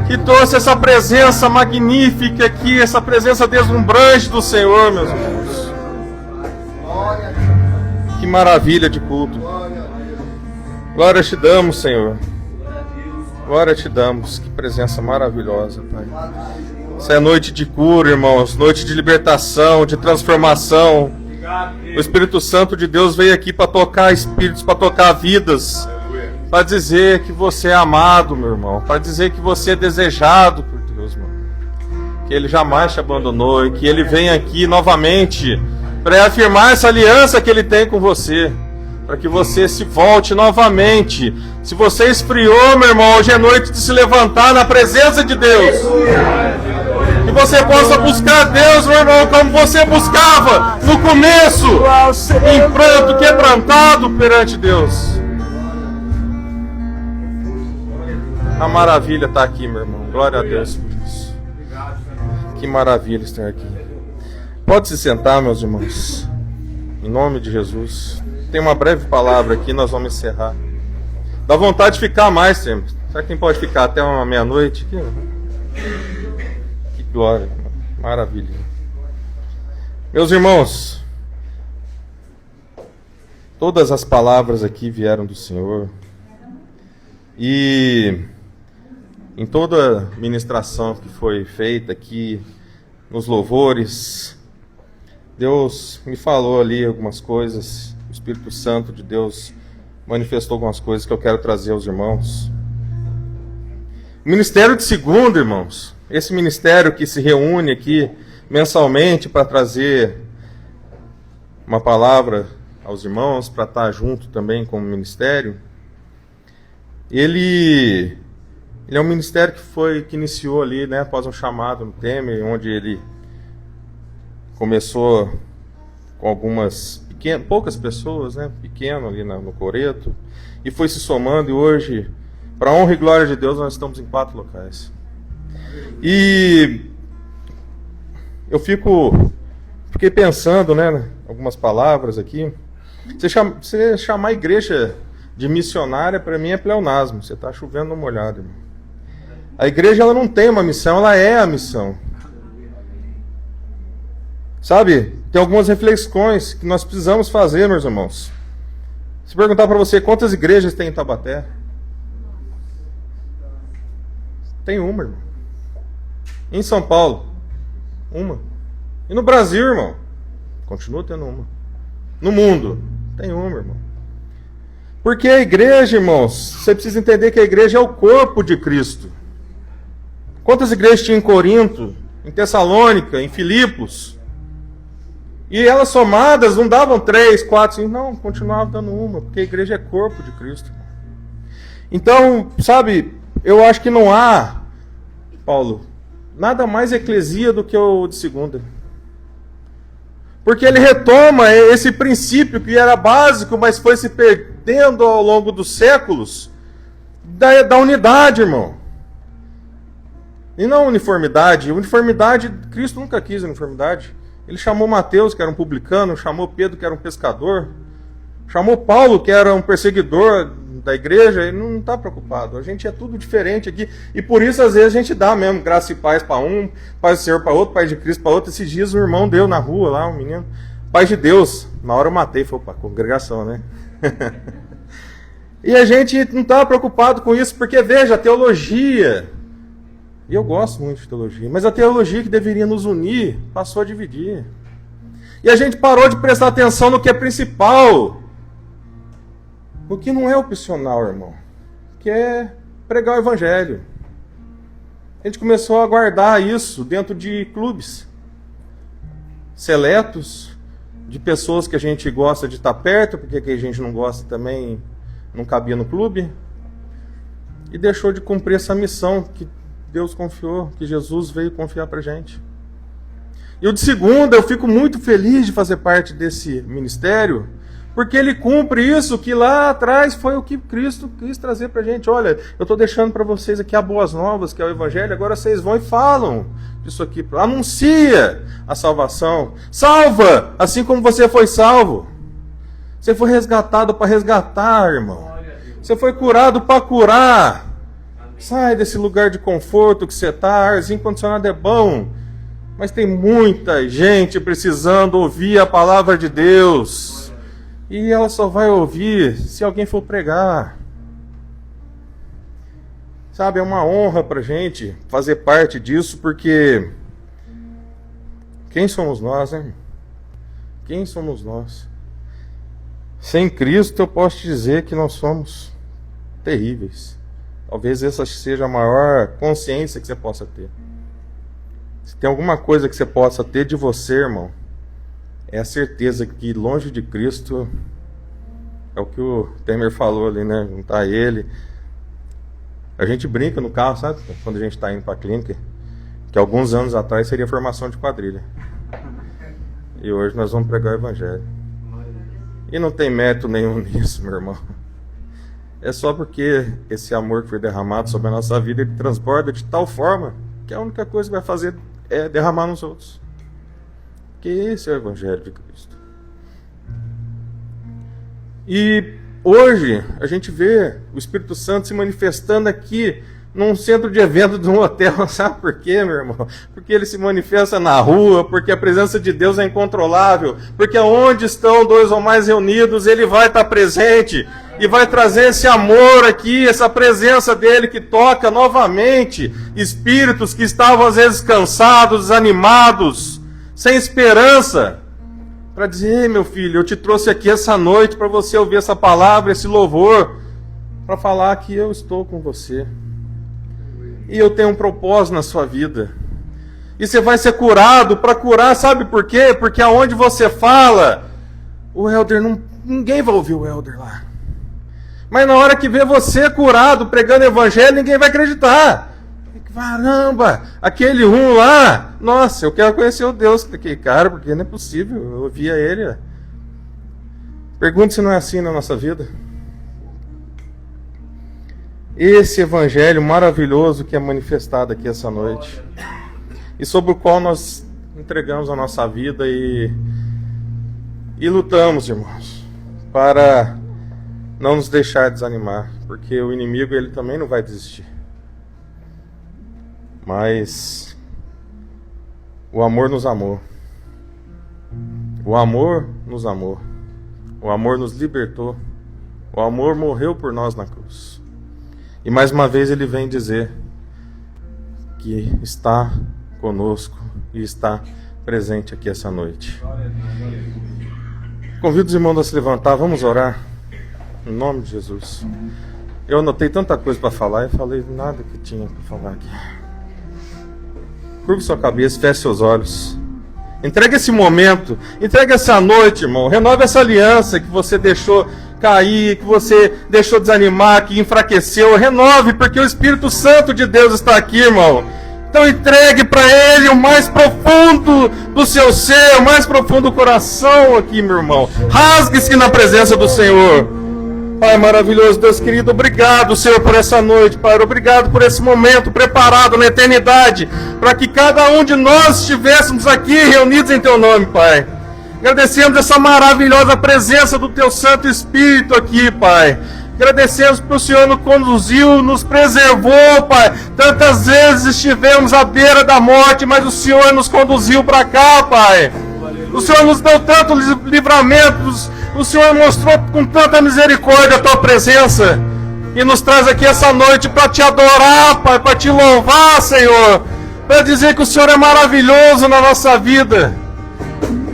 Que trouxe essa presença magnífica aqui, essa presença deslumbrante do Senhor, meus irmãos. Que maravilha de culto. Glória te damos, Senhor. Glória te damos. Que presença maravilhosa, Pai. Essa é noite de cura, irmãos. Noite de libertação, de transformação. O Espírito Santo de Deus veio aqui para tocar espíritos, para tocar vidas. Para dizer que você é amado, meu irmão. Para dizer que você é desejado por Deus, meu irmão. Que Ele jamais te abandonou e que Ele vem aqui novamente para reafirmar essa aliança que Ele tem com você. Para que você se volte novamente. Se você esfriou, meu irmão, hoje é noite de se levantar na presença de Deus. Que você possa buscar Deus, meu irmão, como você buscava no começo, em pranto, quebrantado perante Deus. A maravilha está aqui, meu irmão. Glória a Deus por isso. Que maravilha estar aqui. Pode se sentar, meus irmãos. Em nome de Jesus. Tem uma breve palavra aqui, nós vamos encerrar. Dá vontade de ficar mais tempo. Será que quem pode ficar até uma meia-noite? Que glória, maravilha. Meus irmãos, todas as palavras aqui vieram do Senhor. E em toda a ministração que foi feita aqui, nos louvores, Deus me falou ali algumas coisas. O Espírito Santo de Deus manifestou algumas coisas que eu quero trazer aos irmãos. O Ministério de Segunda, irmãos, esse ministério que se reúne aqui mensalmente para trazer uma palavra aos irmãos, para estar junto também com o ministério, ele é um ministério que iniciou ali, né, após um chamado no Temer, onde ele começou com poucas pessoas, né, pequeno ali no Coreto, e foi se somando, e hoje, para a honra e glória de Deus, nós estamos em 4 locais. E eu fiquei pensando, né, algumas palavras aqui. Você chamar a igreja de missionária, para mim, é pleonasmo. Você está chovendo no molhado, irmão. A igreja, ela não tem uma missão, ela é a missão. Sabe? Tem algumas reflexões que nós precisamos fazer, meus irmãos. Se perguntar para você, quantas igrejas tem em Taubaté? Tem uma, irmão. Em São Paulo? Uma. E no Brasil, irmão? Continua tendo uma. No mundo? Tem uma, irmão. Porque a igreja, irmãos, você precisa entender que a igreja é o corpo de Cristo. Quantas igrejas tinha em Corinto, em Tessalônica, em Filipos? E elas somadas não davam 3, 4, 5, não, continuavam dando uma, porque a igreja é corpo de Cristo. Então, sabe, eu acho que não há, Paulo, nada mais eclesia do que o de segunda. Porque ele retoma esse princípio que era básico, mas foi se perdendo ao longo dos séculos, da unidade, irmão. E não uniformidade. Uniformidade, Cristo nunca quis uniformidade. Ele chamou Mateus, que era um publicano, chamou Pedro, que era um pescador, chamou Paulo, que era um perseguidor da igreja. Ele não está preocupado. A gente é tudo diferente aqui. E por isso, às vezes, a gente dá mesmo graça e paz para um, paz do Senhor para outro, paz de Cristo para outro. Esses dias, um irmão deu na rua lá, um menino, paz de Deus. Na hora eu matei, foi para a congregação, né? E a gente não está preocupado com isso, porque, veja, a teologia... E eu gosto muito de teologia, mas a teologia que deveria nos unir passou a dividir. E a gente parou de prestar atenção no que é principal, no que não é opcional, irmão, que é pregar o evangelho. A gente começou a guardar isso dentro de clubes seletos, de pessoas que a gente gosta de estar perto, porque que a gente não gosta também não cabia no clube, e deixou de cumprir essa missão que Deus confiou, que Jesus veio confiar pra gente. E o de segunda, eu fico muito feliz de fazer parte desse ministério, porque ele cumpre isso que lá atrás foi o que Cristo quis trazer pra gente. Olha, eu estou deixando para vocês aqui as boas novas, que é o Evangelho, agora vocês vão e falam disso aqui, anuncia a salvação, salva, assim como você foi salvo. Você foi resgatado para resgatar, irmão. Você foi curado para curar. Sai desse lugar de conforto que você está, arzinho condicionado é bom, mas tem muita gente precisando ouvir a palavra de Deus, e ela só vai ouvir se alguém for pregar. Sabe, é uma honra para a gente fazer parte disso, porque quem somos nós, né? Quem somos nós? Sem Cristo eu posso te dizer que nós somos terríveis. Talvez essa seja a maior consciência que você possa ter. Se tem alguma coisa que você possa ter de você, irmão, é a certeza que longe de Cristo, é o que o Temer falou ali, né? Não está ele. A gente brinca no carro, sabe? Quando a gente está indo para a clínica, que alguns anos atrás seria formação de quadrilha. E hoje nós vamos pregar o Evangelho. E não tem mérito nenhum nisso, meu irmão. É só porque esse amor que foi derramado sobre a nossa vida, ele transborda de tal forma que a única coisa que vai fazer é derramar nos outros. Que esse é o Evangelho de Cristo. E hoje a gente vê o Espírito Santo se manifestando aqui num centro de evento de um hotel. Sabe por quê, meu irmão? Porque ele se manifesta na rua, porque a presença de Deus é incontrolável, porque onde estão 2 ou mais reunidos, ele vai estar presente e vai trazer esse amor aqui, essa presença dele que toca novamente espíritos que estavam às vezes cansados, desanimados, sem esperança, para dizer: ei, meu filho, eu te trouxe aqui essa noite para você ouvir essa palavra, esse louvor, para falar que eu estou com você. E eu tenho um propósito na sua vida. E você vai ser curado para curar, sabe por quê? Porque aonde você fala, o Helder ninguém vai ouvir o Helder lá. Mas na hora que vê você curado, pregando evangelho, ninguém vai acreditar. Caramba, aquele lá, nossa, eu quero conhecer o Deus daquele cara, porque não é possível, eu ouvia ele. Pergunte se não é assim na nossa vida. Esse evangelho maravilhoso que é manifestado aqui essa noite, e sobre o qual nós entregamos a nossa vida e lutamos, irmãos, para não nos deixar desanimar, porque o inimigo ele também não vai desistir. Mas o amor nos amou. O amor nos amou. O amor nos libertou. O amor morreu por nós na cruz. E mais uma vez ele vem dizer que está conosco e está presente aqui essa noite. Convido os irmãos a se levantar, vamos orar. Em nome de Jesus. Eu anotei tanta coisa para falar e falei nada que tinha para falar aqui. Curva sua cabeça, feche seus olhos. Entrega esse momento, entrega essa noite, irmão. Renove essa aliança que você deixou cair, que você deixou desanimar, que enfraqueceu. Renove, porque o Espírito Santo de Deus está aqui, irmão. Então entregue para Ele o mais profundo do seu ser, o mais profundo do coração aqui, meu irmão. Rasgue-se na presença do Senhor. Pai maravilhoso, Deus querido, obrigado, Senhor, por essa noite, Pai. Obrigado por esse momento preparado na eternidade, para que cada um de nós estivéssemos aqui reunidos em Teu nome, Pai. Agradecemos essa maravilhosa presença do Teu Santo Espírito aqui, Pai. Agradecemos porque o Senhor nos conduziu, nos preservou, Pai. Tantas vezes estivemos à beira da morte, mas o Senhor nos conduziu para cá, Pai. O Senhor nos deu tantos livramentos. O Senhor mostrou com tanta misericórdia a Tua presença e nos traz aqui essa noite para Te adorar, Pai, para Te louvar, Senhor, para dizer que o Senhor é maravilhoso na nossa vida.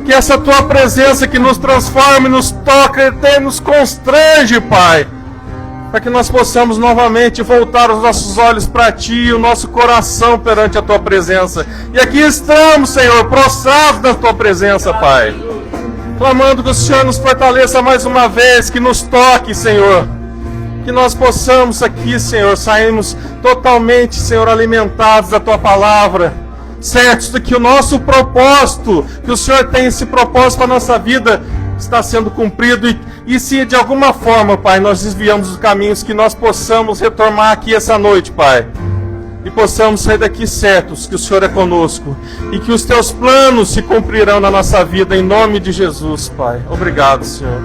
Que essa Tua presença que nos transforma, nos toca, nos constrange, Pai, para que nós possamos novamente voltar os nossos olhos para Ti e o nosso coração perante a Tua presença. E aqui estamos, Senhor, prostrados na Tua presença, Pai. Clamando que o Senhor nos fortaleça mais uma vez, que nos toque, Senhor. Que nós possamos aqui, Senhor, sairmos totalmente, Senhor, alimentados da Tua palavra. Certos de que o nosso propósito, que o Senhor tem esse propósito para a nossa vida, está sendo cumprido. E se de alguma forma, Pai, nós desviamos dos caminhos, que nós possamos retornar aqui essa noite, Pai. E possamos sair daqui certos que o Senhor é conosco e que os Teus planos se cumprirão na nossa vida, em nome de Jesus, Pai. Obrigado, Senhor.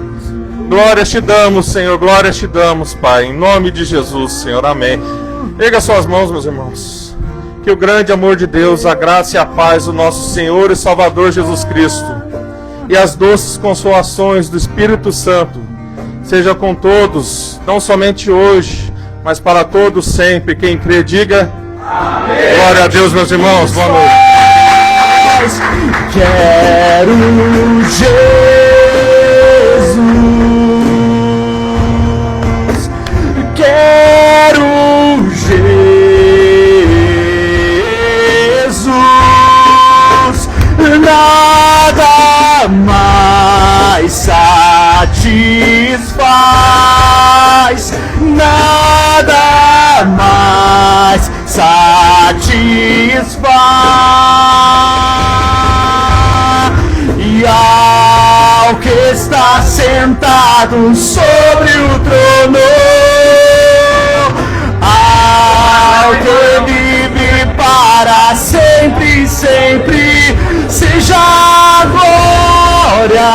Glórias Te damos, Senhor, glórias Te damos, Pai, em nome de Jesus, Senhor, amém. Erga suas mãos, meus irmãos. Que o grande amor de Deus, a graça e a paz do nosso Senhor e Salvador Jesus Cristo e as doces consolações do Espírito Santo seja com todos, não somente hoje, mas para todos sempre. Quem crê, diga amém. Glória a Deus, meus irmãos. Boa noite. Quero Jesus. Quero Jesus. Nada mais satisfaz. Nada mais satisfaz. E ao que está sentado sobre o trono, ao que vive para sempre, sempre, seja a glória,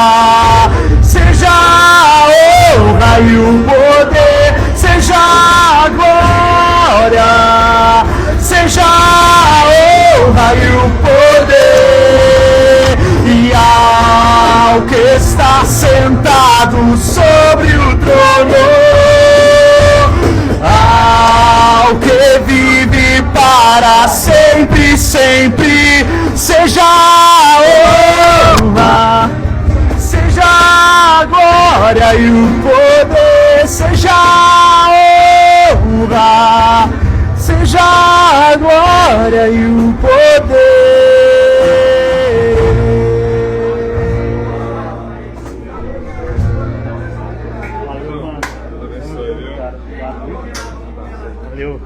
seja a honra e o poder, seja a glória, seja a honra e o poder, e ao que está sentado sobre o trono, ao que vive para sempre, sempre, seja a honra, seja a glória e o poder, seja a honra, seja a glória e o poder. Valeu.